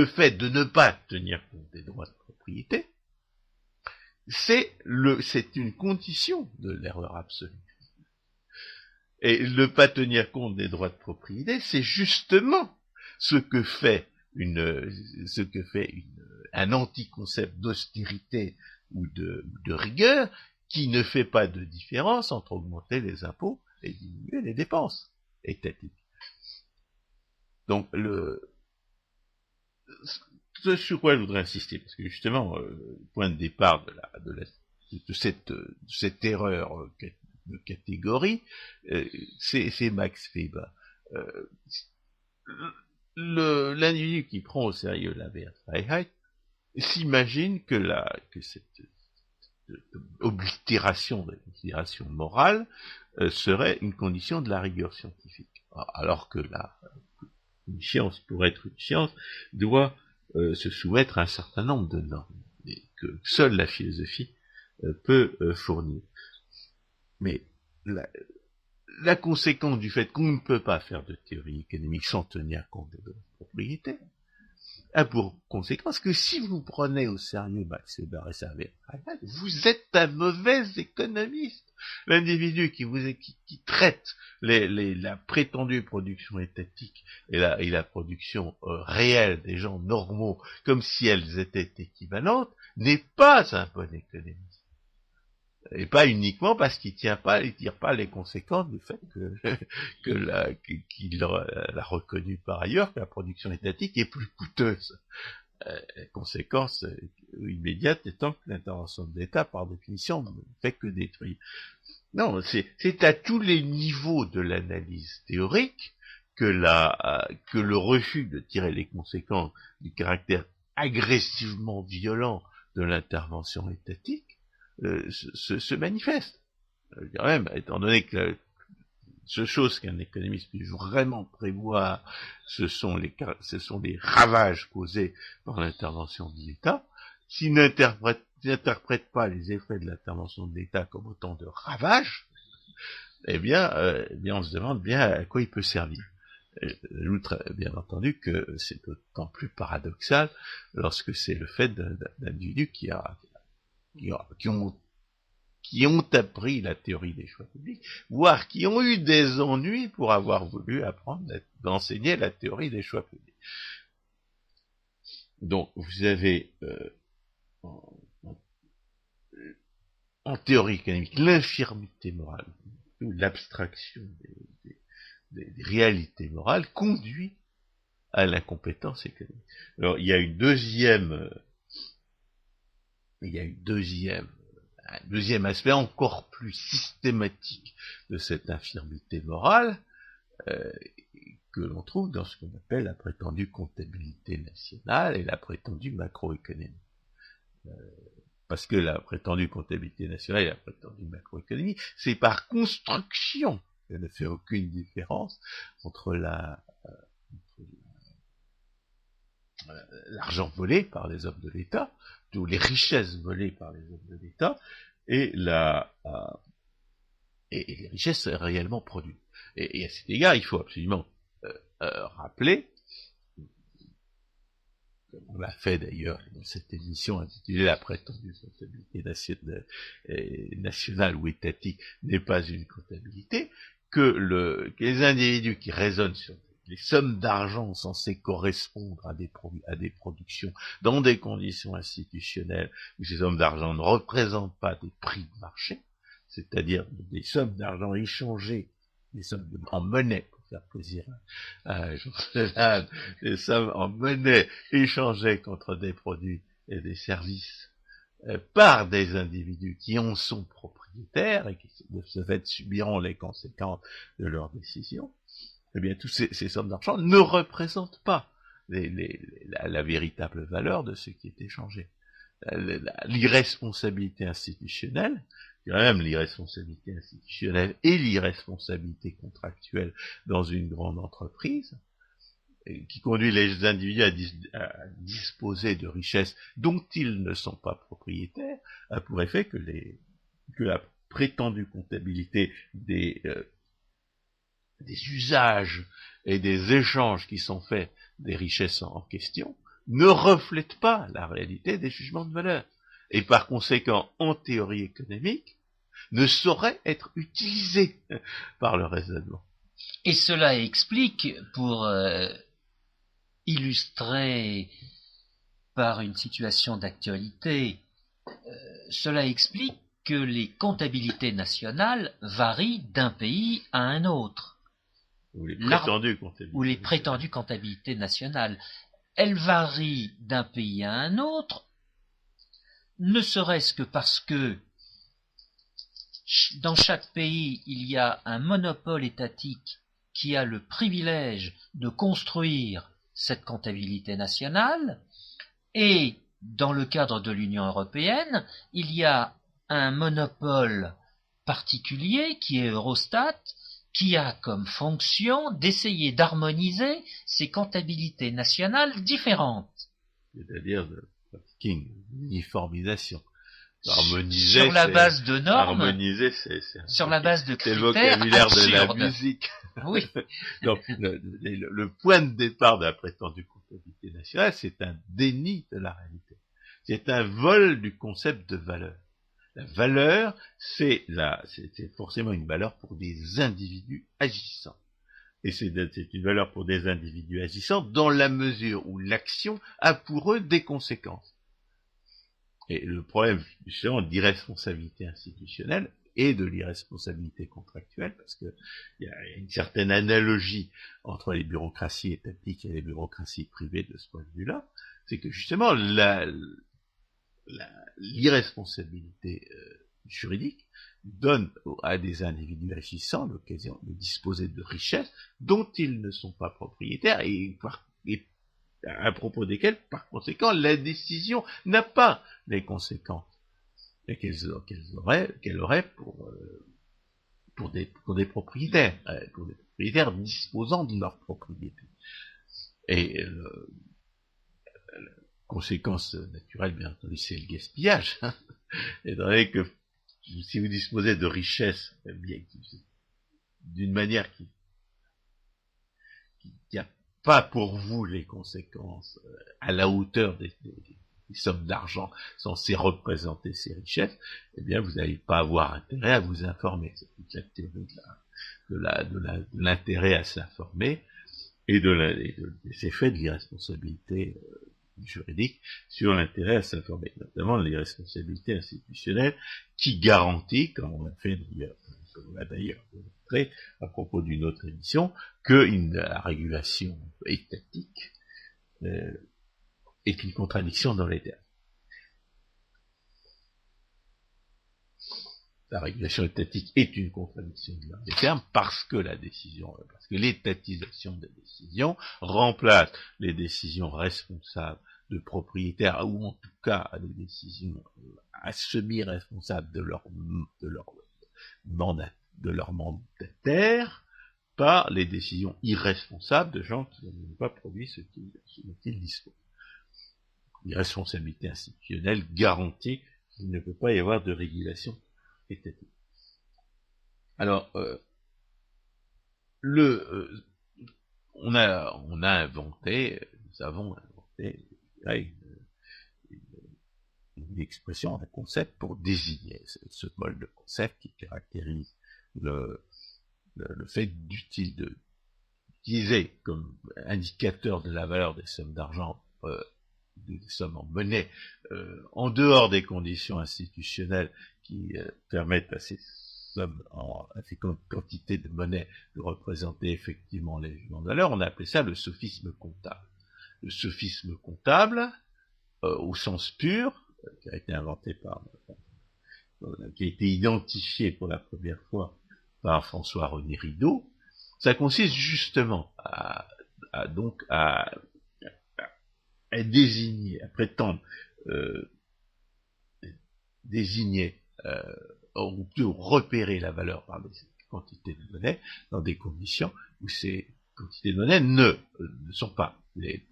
fait de ne pas tenir compte des droits de propriété, c'est une condition de l'erreur absolue. Et ne pas tenir compte des droits de propriété, c'est justement ce que fait un anticoncept d'austérité ou de rigueur, qui ne fait pas de différence entre augmenter les impôts et diminuer les dépenses étatiques. Donc, ce sur quoi je voudrais insister, parce que justement, le point de départ de cette erreur de catégorie, c'est Max Weber. L'individu qui prend au sérieux la Wertfreiheit s'imagine que cette oblitération de la considération morale serait une condition de la rigueur scientifique. Alors que une science, pour être une science, doit se soumettre à un certain nombre de normes, et que seule la philosophie peut fournir. Mais la conséquence du fait qu'on ne peut pas faire de théorie économique sans tenir compte de la propriété a pour conséquence que si vous prenez au sérieux Max Weber et sa Wertfreiheit, vous êtes un mauvais économiste. L'individu qui traite la prétendue production étatique et la production réelle des gens normaux comme si elles étaient équivalentes n'est pas un bon économiste. Et pas uniquement parce qu'il tire pas les conséquences du fait qu'il a reconnu par ailleurs que la production étatique est plus coûteuse. Conséquence immédiate étant que l'intervention de l'État, par définition, ne fait que détruire. Non, c'est à tous les niveaux de l'analyse théorique que le refus de tirer les conséquences du caractère agressivement violent de l'intervention étatique se manifeste. Je dirais même, étant donné que ce chose qu'un économiste puisse vraiment prévoir, ce sont les ravages causés par l'intervention de l'État. S'il n'interprète pas les effets de l'intervention de l'État comme autant de ravages, eh bien, on se demande bien à quoi il peut servir. J'ajoute bien entendu que c'est d'autant plus paradoxal lorsque c'est le fait d'individus qui ont appris la théorie des choix publics, voire qui ont eu des ennuis pour avoir voulu d'enseigner la théorie des choix publics. Donc, vous avez en théorie économique l'infirmité morale, ou l'abstraction des réalités morales conduit à l'incompétence économique. Alors, il y a un deuxième aspect encore plus systématique de cette infirmité morale que l'on trouve dans ce qu'on appelle la prétendue comptabilité nationale et la prétendue macroéconomie. Parce que la prétendue comptabilité nationale et la prétendue macroéconomie, c'est par construction qu'elle ne fait aucune différence entre l'argent volé par les hommes de l'État, ou les richesses volées par les hommes de l'État, et les richesses réellement produites. Et à cet égard, il faut absolument rappeler, comme on l'a fait d'ailleurs dans cette émission intitulée La prétendue comptabilité nationale ou étatique n'est pas une comptabilité, que les individus qui raisonnent sur les sommes d'argent censées correspondre à des productions dans des conditions institutionnelles où ces sommes d'argent ne représentent pas des prix de marché, c'est-à-dire des sommes d'argent échangées, des sommes en monnaie, pour faire plaisir à Jean-Claude, des sommes en monnaie échangées contre des produits et des services par des individus qui en sont propriétaires et qui de ce fait subiront les conséquences de leurs décisions. Eh bien, toutes ces sommes d'argent ne représentent pas la véritable valeur de ce qui est échangé. L'irresponsabilité institutionnelle, même l'irresponsabilité institutionnelle et l'irresponsabilité contractuelle dans une grande entreprise, qui conduit les individus à disposer de richesses dont ils ne sont pas propriétaires, a pour effet que la prétendue comptabilité des usages et des échanges qui sont faits des richesses en question ne reflètent pas la réalité des jugements de valeur. Et par conséquent, en théorie économique, ne sauraient être utilisés par le raisonnement. Et cela explique, pour illustrer par une situation d'actualité, cela explique que les comptabilités nationales varient d'un pays à un autre. Ou les prétendues comptabilités nationales. Elles varient d'un pays à un autre, ne serait-ce que parce que dans chaque pays, il y a un monopole étatique qui a le privilège de construire cette comptabilité nationale, et dans le cadre de l'Union européenne, il y a un monopole particulier qui est Eurostat, qui a comme fonction d'essayer d'harmoniser ces comptabilités nationales différentes. C'est-à-dire de pratiquer une uniformisation. Sur la base de normes, sur la base de critères absurdes. C'est le vocabulaire de la musique. Oui. Donc, le point de départ de la prétendue comptabilité nationale, c'est un déni de la réalité. C'est un vol du concept de valeur. La valeur, c'est forcément une valeur pour des individus agissants. Et c'est une valeur pour des individus agissants dans la mesure où l'action a pour eux des conséquences. Et le problème, justement, d'irresponsabilité institutionnelle et de l'irresponsabilité contractuelle, parce que il y a une certaine analogie entre les bureaucraties étatiques et les bureaucraties privées de ce point de vue-là, c'est que justement l'irresponsabilité juridique donne à des individus agissants l'occasion de disposer de richesses dont ils ne sont pas propriétaires et à propos desquelles, par conséquent, la décision n'a pas les conséquences qu'elle aurait pour des propriétaires, disposant de leur propriété. Et la conséquence naturelle, bien entendu, c'est le gaspillage. Étant donné que si vous disposez de richesses, d'une manière qui a pas pour vous les conséquences à la hauteur des sommes d'argent censées représenter ces richesses, eh bien, vous n'allez pas avoir intérêt à vous informer. C'est toute la théorie de l'intérêt à s'informer et des effets de l'irresponsabilité juridique sur l'intérêt à s'informer, notamment l'irresponsabilité institutionnelle qui garantit, comme on l'a d'ailleurs montré à propos d'une autre émission, que la régulation étatique est une contradiction dans les termes. La régulation étatique est une contradiction dans les termes parce que l'étatisation des décisions remplace les décisions responsables de propriétaires ou en tout cas des décisions à semi-responsables de leur mandataire par les décisions irresponsables de gens qui n'ont pas produit ce dont ils disposent. L'irresponsabilité institutionnelle garantit qu'il ne peut pas y avoir de régulation étatique. Alors, nous avons inventé une expression, un concept pour désigner ce mode de concept qui caractérise le fait d'utiliser comme indicateur de la valeur des sommes d'argent, des sommes en monnaie, en dehors des conditions institutionnelles qui permettent à ces sommes, à ces quantités de monnaie de représenter effectivement les jugements de valeur. On a appelé ça le sophisme comptable. Le sophisme comptable, au sens pur, qui a été inventé qui a été identifié pour la première fois par François-René Rideau, ça consiste justement à désigner, à prétendre désigner ou plutôt repérer la valeur par des quantités de monnaie dans des conditions où ces quantités de monnaie ne sont pas des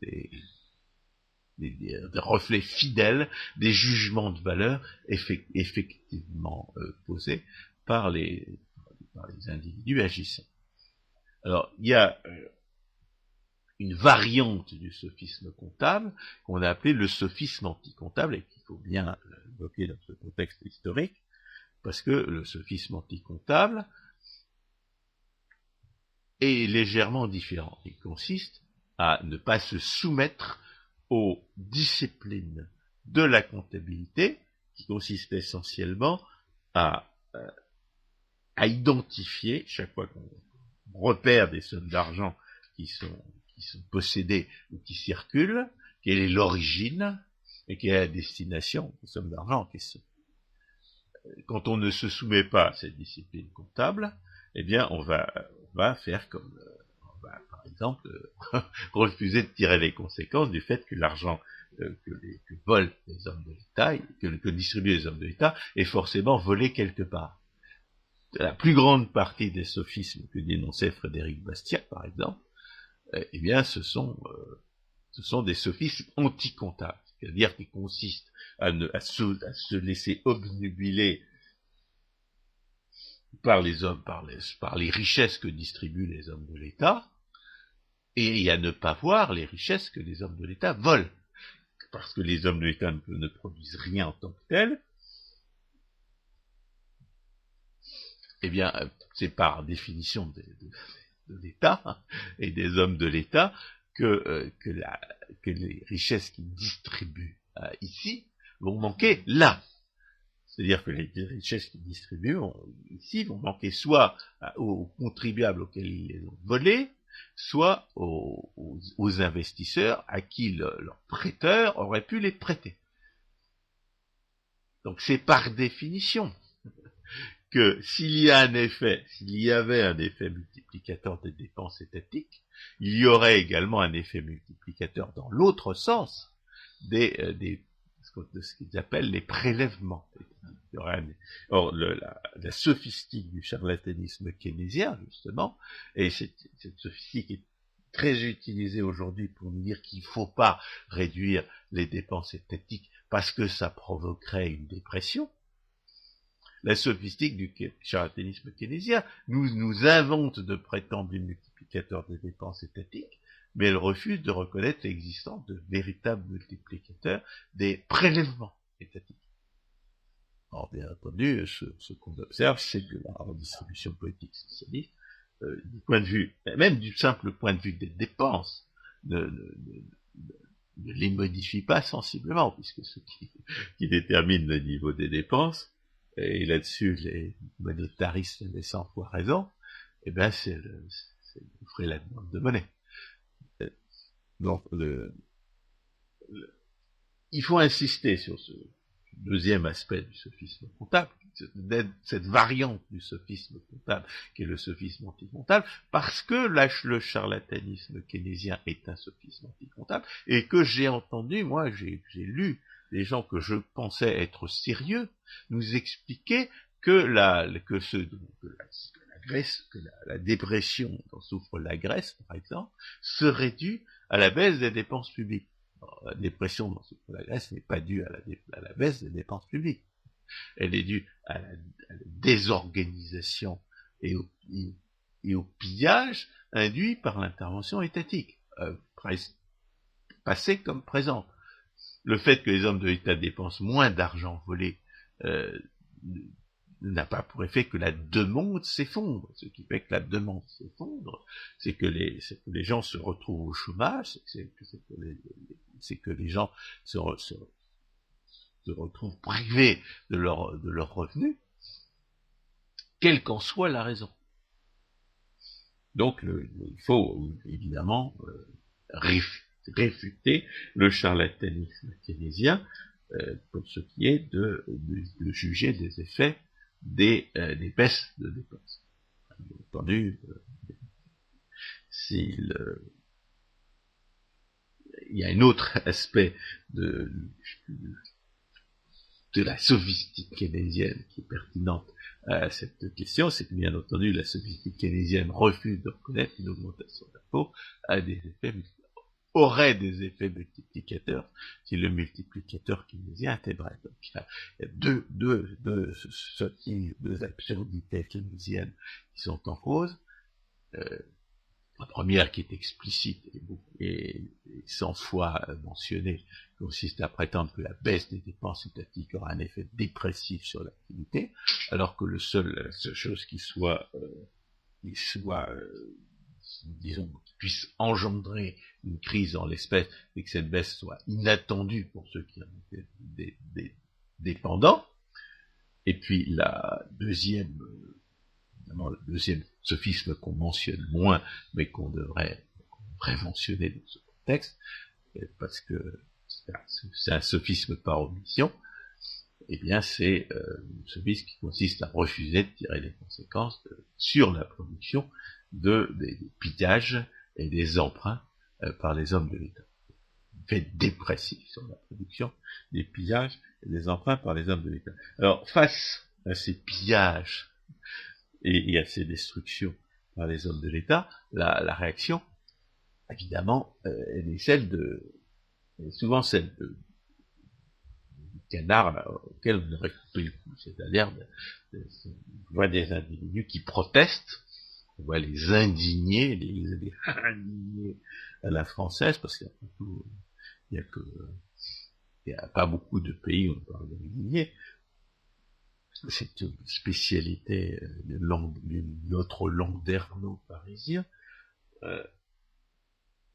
reflets fidèles des jugements de valeur effectivement posés par les individus agissants. Alors, il y a une variante du sophisme comptable qu'on a appelé le sophisme anticomptable et qu'il faut bien évoquer dans ce contexte historique, parce que le sophisme anticomptable est légèrement différent. Il consiste à ne pas se soumettre aux disciplines de la comptabilité, qui consistent essentiellement à identifier, chaque fois qu'on repère des sommes d'argent qui sont possédées ou qui circulent, quelle est l'origine et quelle est la destination des sommes d'argent en question. Quand on ne se soumet pas à cette discipline comptable, eh bien, on va faire comme, on va, par exemple, refuser de tirer les conséquences du fait que l'argent que volent les hommes de l'État, que distribuent les hommes de l'État, est forcément volé quelque part. La plus grande partie des sophismes que dénonçait Frédéric Bastiat, par exemple, eh bien, ce sont des sophismes anti-comptables, c'est-à-dire qui consistent à se laisser obnubiler par les hommes, par les richesses que distribuent les hommes de l'État, et à ne pas voir les richesses que les hommes de l'État volent. Parce que les hommes de l'État ne produisent rien en tant que tels, eh bien, c'est par définition de l'État et des hommes de l'État que les richesses qu'ils distribuent ici vont manquer là. C'est-à-dire que les richesses qu'ils distribuent ici vont manquer soit aux contribuables auxquels ils les ont volées, soit aux investisseurs à qui leur prêteur aurait pu les prêter. Donc c'est par définition que s'il y avait un effet multiplicateur des dépenses étatiques, il y aurait également un effet multiplicateur dans l'autre sens de ce qu'ils appellent les prélèvements. Or, la sophistique du charlatanisme keynésien, justement, et cette sophistique est très utilisée aujourd'hui pour nous dire qu'il ne faut pas réduire les dépenses étatiques parce que ça provoquerait une dépression. La sophistique du charlatanisme keynésien nous invente de prétendus multiplicateurs des dépenses étatiques, mais elle refuse de reconnaître l'existence de véritables multiplicateurs des prélèvements étatiques. Alors, bien entendu, ce qu'on observe, c'est que la redistribution politique socialiste, du point de vue, même du simple point de vue des dépenses, ne les modifie pas sensiblement, puisque ce qui détermine le niveau des dépenses, et là-dessus les monétaristes avaient 100 fois raison, eh ben c'est l'offre et la demande de monnaie. Donc, il faut insister sur ce deuxième aspect du sophisme comptable, cette variante du sophisme comptable qui est le sophisme anti-comptable, parce que le charlatanisme keynésien est un sophisme anti-comptable, et que j'ai entendu, moi j'ai lu des gens que je pensais être sérieux nous expliquer que la dépression dont souffre la Grèce, par exemple, serait due à la baisse des dépenses publiques. Alors, la dépression dont souffre la Grèce n'est pas due à la baisse des dépenses publiques. Elle est due à la désorganisation et au pillage induit par l'intervention étatique, passée comme présente. Le fait que les hommes de l'État dépensent moins d'argent volé n'a pas pour effet que la demande s'effondre. Ce qui fait que la demande s'effondre, c'est que les gens se retrouvent au chômage, c'est que les gens se retrouvent privés de leur revenu, quelle qu'en soit la raison. Donc il faut évidemment réfuter le charlatanisme keynésien pour ce qui est de juger des effets des baisses de dépenses. Bien entendu, il y a un autre aspect de la sophistique keynésienne qui est pertinente à cette question, c'est que bien entendu la sophistique keynésienne refuse de reconnaître une augmentation d'impôts aurait des effets multiplicateurs si le multiplicateur keynésien était vrai. Donc il y a deux sottises, deux absurdités keynésiennes qui sont en cause. La première, qui est explicite et 100 fois mentionnée, consiste à prétendre que la baisse des dépenses étatiques aura un effet dépressif sur l'activité, alors que la seule chose qui puisse engendrer une crise en l'espèce, et que cette baisse soit inattendue pour ceux qui en étaient dépendants. Et puis le deuxième sophisme qu'on mentionne moins, mais qu'on devrait mentionner dans ce contexte, parce que c'est un sophisme par omission, eh bien c'est un sophisme qui consiste à refuser de tirer les conséquences sur la production des pillages et des emprunts par les hommes de l'État. Fait dépressif sur la production des pillages et des emprunts par les hommes de l'État. Alors, face à ces pillages et à ces destructions par les hommes de l'État, la réaction, évidemment, elle est souvent celle du canard là, auquel on aurait coupé le cou, c'est-à-dire on voit des individus qui protestent, on voit les indignés, les indignés à la française, parce qu'après tout, il n'y a pas beaucoup de pays où on parle d'indignés. C'est une spécialité d'une autre langue d'Ernaud parisien.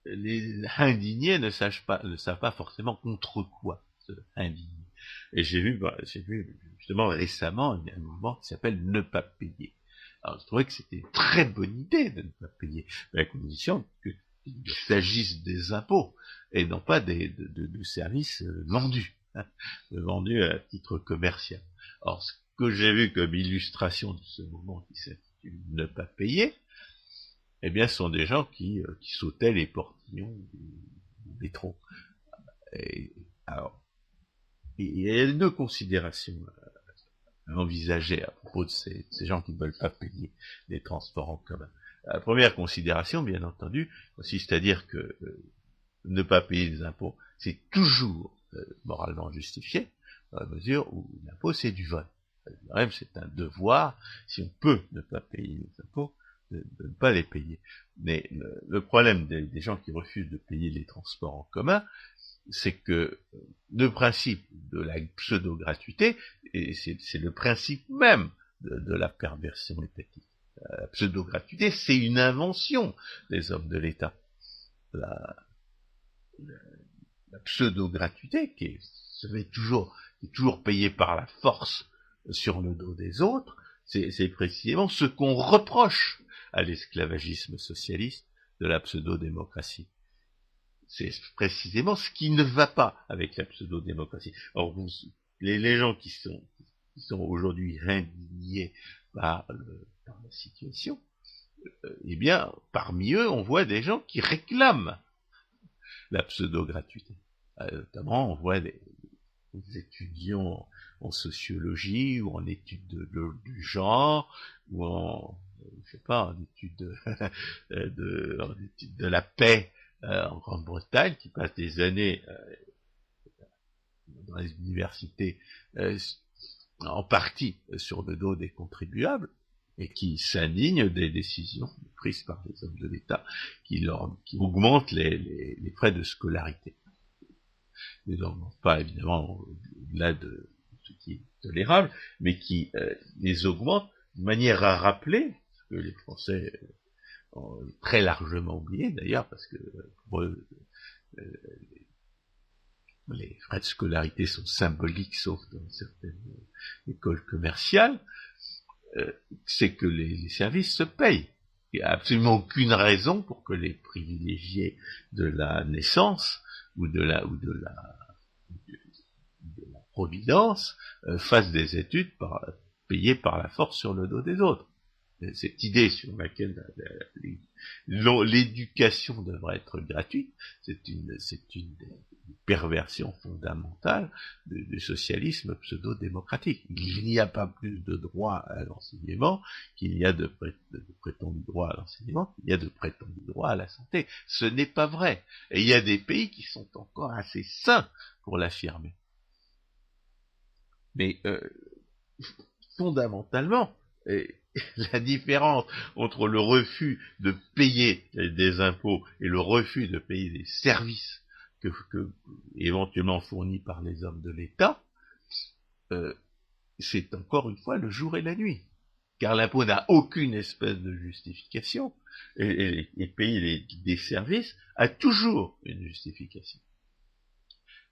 Les indignés ne savent pas forcément contre quoi se indigner. Et j'ai vu justement récemment un mouvement qui s'appelle ne pas payer. Alors je trouvais que c'était une très bonne idée de ne pas payer, à la condition qu'il s'agisse des impôts et non pas de services vendus à titre commercial. Or, ce que j'ai vu comme illustration de ce mouvement qui s'intitule ne pas payer, eh bien, ce sont des gens qui sautaient les portillons du métro. Et il y a deux considérations à envisager à propos de ces gens qui ne veulent pas payer les transports en commun. La première considération, bien entendu, consiste à dire que ne pas payer des impôts, c'est toujours moralement justifié, dans la mesure où l'impôt, c'est du vol. Même, c'est un devoir, si on peut ne pas payer les impôts, de ne pas les payer. Mais le problème des gens qui refusent de payer les transports en commun, c'est que le principe de la pseudo-gratuité, et c'est le principe même de la perversion étatique. La pseudo-gratuité, c'est une invention des hommes de l'État. La pseudo-gratuité, qui est toujours payée par la force sur le dos des autres, c'est précisément ce qu'on reproche à l'esclavagisme socialiste de la pseudo-démocratie. C'est précisément ce qui ne va pas avec la pseudo-démocratie. Or, les gens qui sont aujourd'hui indignés par la situation, eh bien, parmi eux, on voit des gens qui réclament la pseudo-gratuité. Notamment, on voit des étudiants en sociologie ou en études du genre ou en études de la paix en Grande-Bretagne, qui passent des années dans les universités en partie sur le dos des contribuables et qui s'indignent des décisions prises par les hommes de l'État qui augmentent les frais de scolarité. Ils n'augmentent pas évidemment au-delà de ce qui est tolérable, mais qui les augmentent de manière à rappeler, ce que les Français ont très largement oublié d'ailleurs, parce que pour eux, les frais de scolarité sont symboliques, sauf dans certaines écoles commerciales, c'est que les services se payent. Il n'y a absolument aucune raison pour que les privilégiés de la naissance ou de la providence fassent des études payées par la force sur le dos des autres. Cette idée sur laquelle l'éducation devrait être gratuite, c'est une perversion fondamentale du socialisme pseudo-démocratique. Il n'y a pas plus de droit à l'enseignement qu'il y a de prétendus droits à l'enseignement, qu'il y a de prétendus droits à la santé. Ce n'est pas vrai. Et il y a des pays qui sont encore assez sains pour l'affirmer. Mais fondamentalement, la différence entre le refus de payer des impôts et le refus de payer des services que éventuellement fournis par les hommes de l'État, c'est encore une fois le jour et la nuit. Car l'impôt n'a aucune espèce de justification, et payer des services a toujours une justification.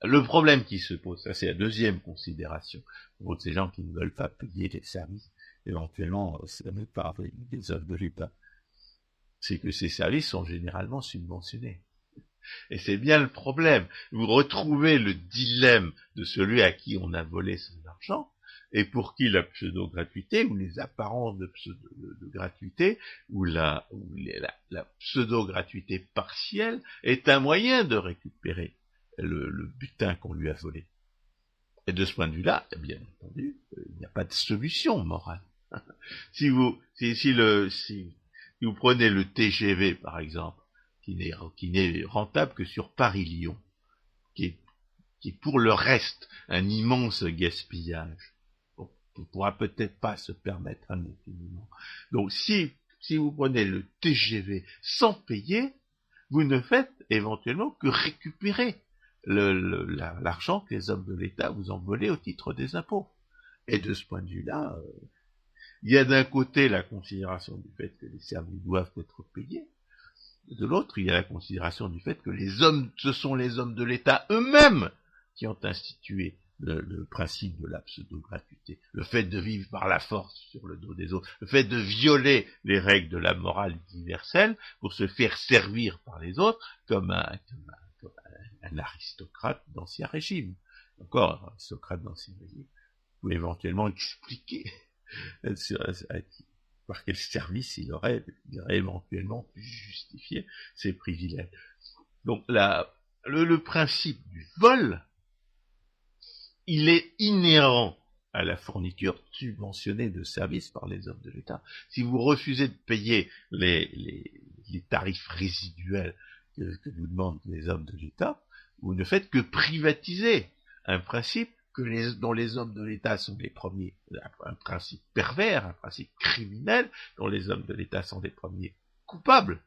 Le problème qui se pose, ça c'est la deuxième considération, pour ces gens qui ne veulent pas payer les services, éventuellement, ça n'est pas des œuvres de l'État, c'est que ces services sont généralement subventionnés. Et c'est bien le problème. Vous retrouvez le dilemme de celui à qui on a volé son argent, et pour qui la pseudo-gratuité, ou les apparences de gratuité, ou la pseudo-gratuité partielle, est un moyen de récupérer le butin qu'on lui a volé. Et de ce point de vue-là, bien entendu, il n'y a pas de solution morale. Si vous prenez le TGV, par exemple, qui n'est rentable que sur Paris-Lyon, qui est pour le reste un immense gaspillage, on ne pourra peut-être pas se permettre indéfiniment. Donc si vous prenez le TGV sans payer, vous ne faites éventuellement que récupérer l'argent que les hommes de l'État vous ont volé au titre des impôts. Et de ce point de vue-là, il y a d'un côté la considération du fait que les services doivent être payés, de l'autre, il y a la considération du fait que ce sont les hommes de l'État eux-mêmes qui ont institué le principe de la pseudo-gratuité, le fait de vivre par la force sur le dos des autres, le fait de violer les règles de la morale universelle pour se faire servir par les autres comme un aristocrate d'Ancien Régime. Encore, un aristocrate d'Ancien Régime, vous pouvez éventuellement expliquer par quel service il aurait éventuellement pu justifier ses privilèges. Donc le principe du vol, il est inhérent à la fourniture subventionnée de services par les hommes de l'État. Si vous refusez de payer les tarifs résiduels que vous demandent les hommes de l'État, vous ne faites que privatiser un principe dont les hommes de l'État sont les premiers, un principe pervers, un principe criminel, dont les hommes de l'État sont les premiers coupables.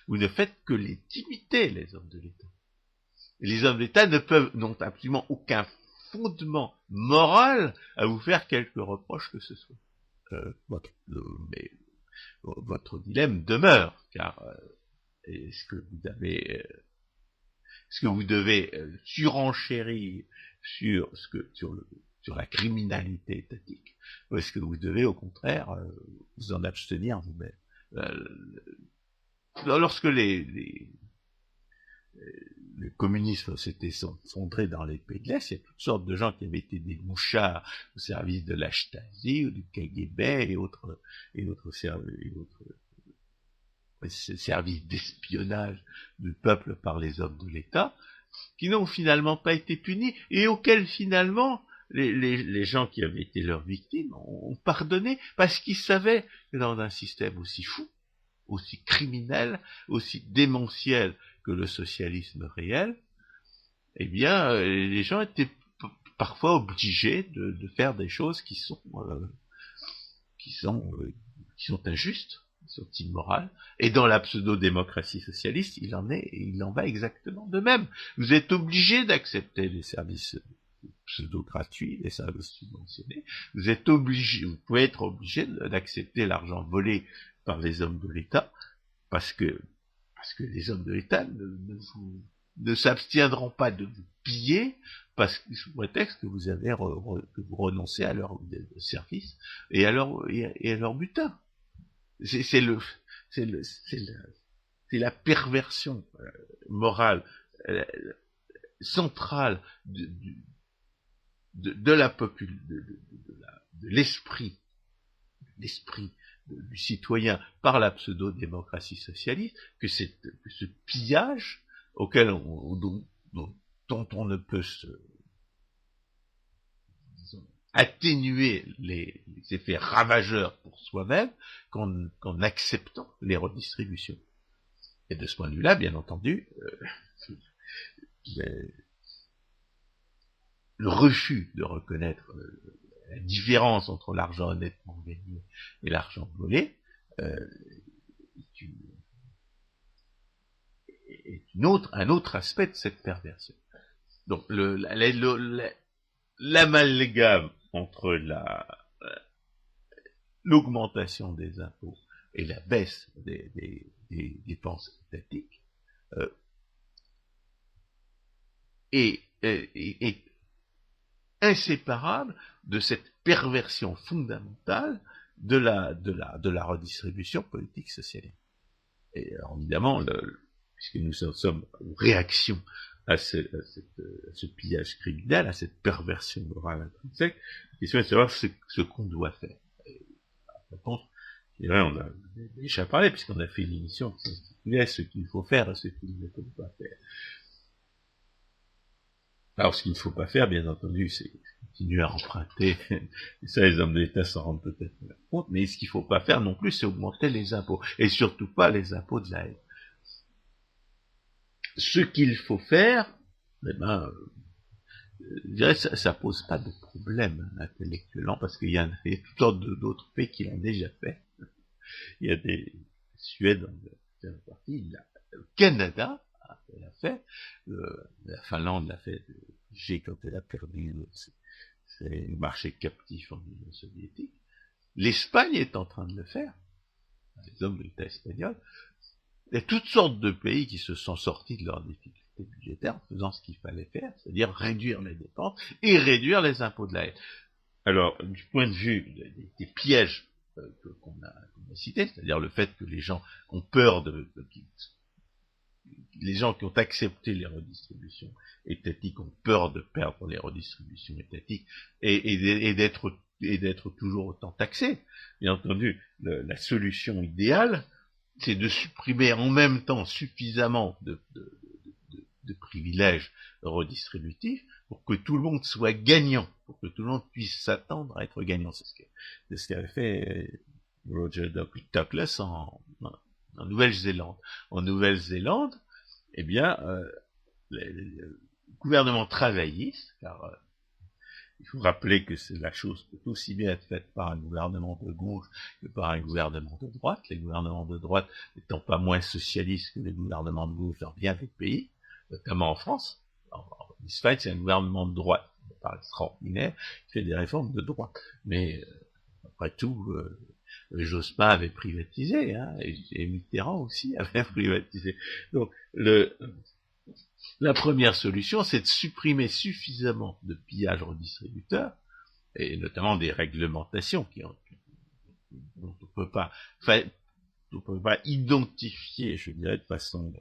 Vous ne faites que les imiter, les hommes de l'État. Et les hommes de l'État n'ont absolument aucun fondement moral à vous faire quelque reproche que ce soit. Mais votre dilemme demeure, car est-ce que vous devez surenchérir sur la criminalité étatique, ou est-ce que vous devez au contraire vous en abstenir vous-même? Lorsque les communistes s'étaient sondrés dans les pays de l'Est, il y a toutes sortes de gens qui avaient été des mouchards au service de la Stasi ou du KGB et autres services d'espionnage du peuple par les hommes de l'État, qui n'ont finalement pas été punis, et auxquels finalement les gens qui avaient été leurs victimes ont pardonné, parce qu'ils savaient que dans un système aussi fou, aussi criminel, aussi démentiel que le socialisme réel, eh bien, les gens étaient parfois obligés de faire des choses qui sont injustes, qui sont immorales, et dans la pseudo-démocratie socialiste, il en va exactement de même. Vous êtes obligés d'accepter les services pseudo-gratuits, les services subventionnés, vous pouvez être obligé d'accepter l'argent volé par les hommes de l'État, parce que les hommes de l'État ne s'abstiendront pas de vous piller, parce que sous prétexte que que vous renoncez à leur service et à leur butin. C'est la perversion morale centrale de l'esprit du citoyen par la pseudo-démocratie socialiste, que ce pillage dont on ne peut atténuer les effets ravageurs pour soi-même qu'en acceptant les redistributions. Et de ce point de vue-là, bien entendu, le refus de reconnaître la différence entre l'argent honnêtement gagné et l'argent volé est un autre aspect de cette perversion. Donc l'amalgame entre l'augmentation des impôts et la baisse des dépenses étatiques est est inséparable de cette perversion fondamentale de la redistribution politique socialiste. Et alors, évidemment, puisque nous sommes en réaction à ce pillage criminel, à cette perversion morale intrinsèque, la question est de savoir ce qu'on doit faire. Et la réponse, c'est vrai, on a déjà parlé, puisqu'on a fait une émission qui s'intitulait ce qu'il faut faire et ce qu'il ne faut pas faire. Alors, ce qu'il ne faut pas faire, bien entendu, c'est continuer à emprunter, et ça, les hommes d'État s'en rendent peut-être compte, mais ce qu'il ne faut pas faire non plus, c'est augmenter les impôts, et surtout pas les impôts de la haine. Ce qu'il faut faire, eh ben, je dirais, ça pose pas de problème intellectuellement, parce qu'il y a toutes sortes d'autres pays qui l'ont déjà fait. Il y a des Suède, en partie, le Canada l'a fait, la Finlande l'a fait, quand elle a perdu ses marchés captifs en Union soviétique. L'Espagne est en train de le faire, les hommes de l'État espagnol. Il y a toutes sortes de pays qui se sont sortis de leurs difficultés budgétaires en faisant ce qu'il fallait faire, c'est-à-dire réduire les dépenses et réduire les impôts de la haine. Alors, du point de vue des pièges qu'on a cités, c'est-à-dire le fait que les gens ont peur les gens qui ont accepté les redistributions étatiques ont peur de perdre les redistributions étatiques et d'être toujours autant taxés. Bien entendu, la solution idéale, c'est de supprimer en même temps suffisamment de privilèges redistributifs pour que tout le monde soit gagnant, pour que tout le monde puisse s'attendre à être gagnant. C'est ce qu'avait fait Roger Douglas en Nouvelle-Zélande. En Nouvelle-Zélande, eh bien, le gouvernement travailliste, car il faut rappeler que la chose peut aussi bien être faite par un gouvernement de gauche que par un gouvernement de droite, les gouvernements de droite n'étant pas moins socialistes que les gouvernements de gauche dans bien des pays, notamment en France. En Espagne, c'est un gouvernement de droite, pas extraordinaire, qui fait des réformes de droite. Mais après tout, Jospin avait privatisé, hein, et Mitterrand aussi avait privatisé. Donc, la première solution, c'est de supprimer suffisamment de pillages redistributeurs, et notamment des réglementations dont on peut pas identifier, je dirais, de façon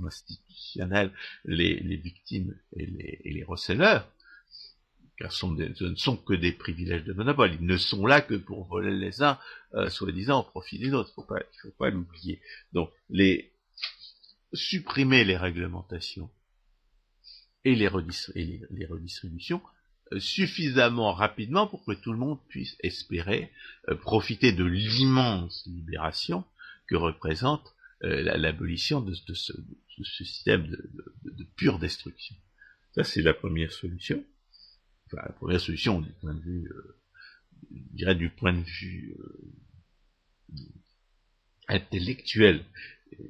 institutionnelle les victimes et les receleurs, car ce ne sont que des privilèges de monopole. Ils ne sont là que pour voler les uns, soi-disant, au profit des autres. Il faut pas l'oublier. Donc, supprimer les réglementations et les redistributions suffisamment rapidement pour que tout le monde puisse espérer profiter de l'immense libération que représente l'abolition de ce système de pure destruction. Ça, c'est la première solution. Enfin, la première solution du point de vue, je dirais du point de vue intellectuel,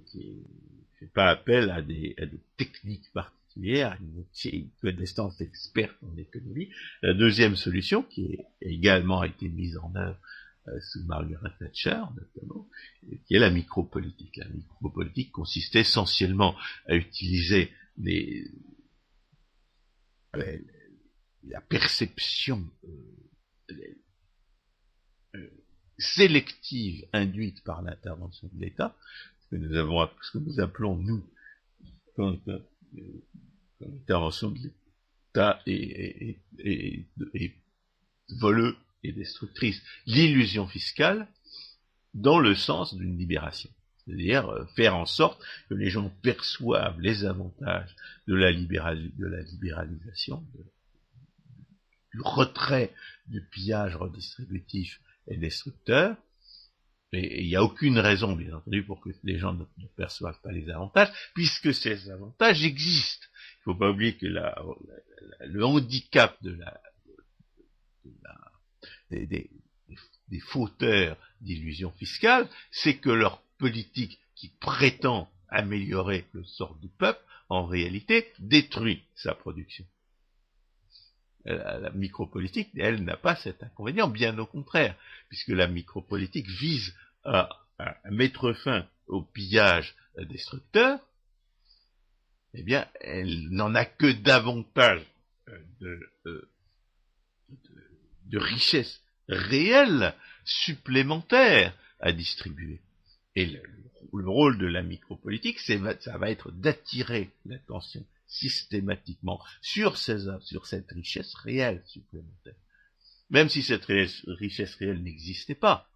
qui ne fait pas appel à des techniques particulières, à une connaissance experte en économie. La deuxième solution, qui a également été mise en œuvre sous Margaret Thatcher, notamment, qui est la micropolitique. La micropolitique consiste essentiellement à utiliser la perception sélective induite par l'intervention de l'État, ce que nous appelons, nous, comme intervention de l'État et voleuse et destructrice, l'illusion fiscale, dans le sens d'une libération. C'est-à-dire faire en sorte que les gens perçoivent les avantages de la libéralisation, du retrait du pillage redistributif et destructeur. Et il n'y a aucune raison, bien entendu, pour que les gens ne perçoivent pas les avantages, puisque ces avantages existent. Il ne faut pas oublier que le handicap des fauteurs d'illusions fiscales, c'est que leur politique qui prétend améliorer le sort du peuple, en réalité, détruit sa production. La micropolitique, elle, n'a pas cet inconvénient, bien au contraire, puisque la micropolitique vise à mettre fin au pillage destructeur, eh bien, elle n'en a que davantage de, de richesses réelles supplémentaires à distribuer. Et le rôle de la micropolitique, ça va être d'attirer l'attention systématiquement sur cette richesse réelle supplémentaire. Même si cette richesse réelle n'existait pas.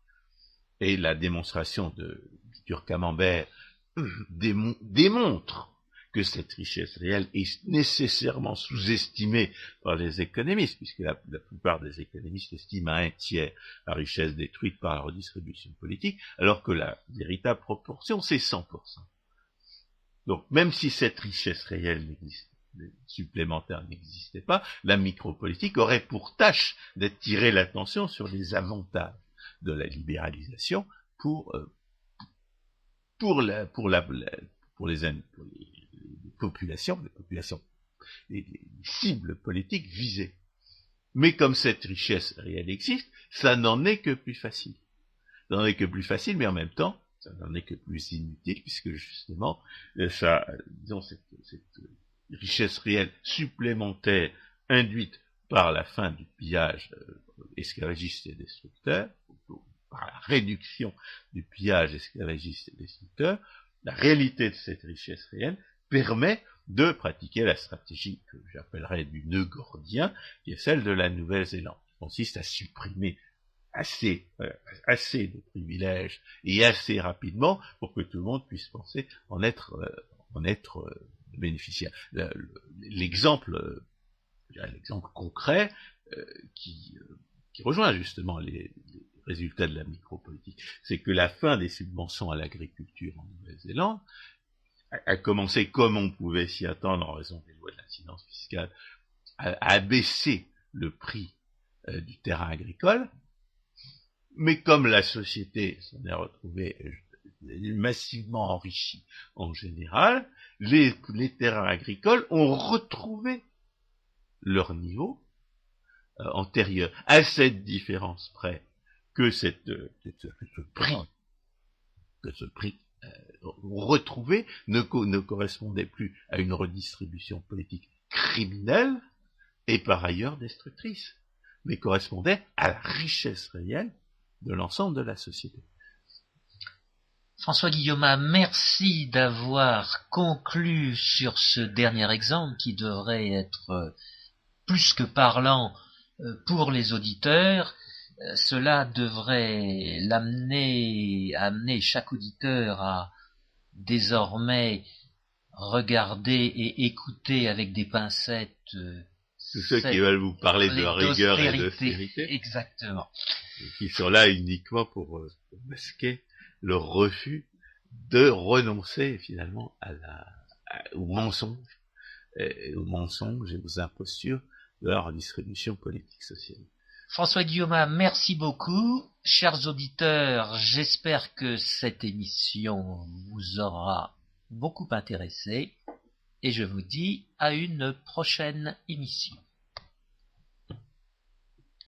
Et la démonstration du camembert démontre que cette richesse réelle est nécessairement sous-estimée par les économistes, puisque la plupart des économistes estiment à 1/3 la richesse détruite par la redistribution politique, alors que la véritable proportion, c'est 100%. Donc, même si cette richesse réelle supplémentaire n'existait pas, la micropolitique aurait pour tâche d'attirer l'attention sur les avantages de la libéralisation pour les populations, les cibles politiques visées. Mais comme cette richesse réelle existe, ça n'en est que plus facile. Ça n'en est que plus facile, mais en même temps, ça n'en est que plus inutile, puisque justement, cette richesse réelle supplémentaire induite par la fin du pillage esclavagiste et destructeur, par la réduction du pillage esclavagiste et destructeur, la réalité de cette richesse réelle permet de pratiquer la stratégie que j'appellerais du nœud gordien, qui est celle de la Nouvelle-Zélande, qui consiste à supprimer assez de privilèges et assez rapidement pour que tout le monde puisse penser en être bénéficiaire. L'exemple concret qui rejoint justement les résultats de la micropolitique, c'est que la fin des subventions à l'agriculture en Nouvelle-Zélande a commencé comme on pouvait s'y attendre en raison des lois de l'incidence fiscale, à baisser le prix du terrain agricole, mais comme la société s'en est retrouvée massivement enrichie en général, les terrains agricoles ont retrouvé leur niveau antérieur, à cette différence près que ce prix retrouvé ne correspondait plus à une redistribution politique criminelle et par ailleurs destructrice, mais correspondait à la richesse réelle de l'ensemble de la société. François Guillaumat, merci d'avoir conclu sur ce dernier exemple qui devrait être plus que parlant pour les auditeurs. Cela devrait amener chaque auditeur à désormais regarder et écouter avec des pincettes tous ceux qui veulent vous parler de rigueur et d'austérité. Exactement. Qui sont là uniquement pour masquer le refus de renoncer finalement au mensonge et aux impostures de la redistribution politique sociale. François Guillaumat, merci beaucoup. Chers auditeurs, j'espère que cette émission vous aura beaucoup intéressé et je vous dis à une prochaine émission.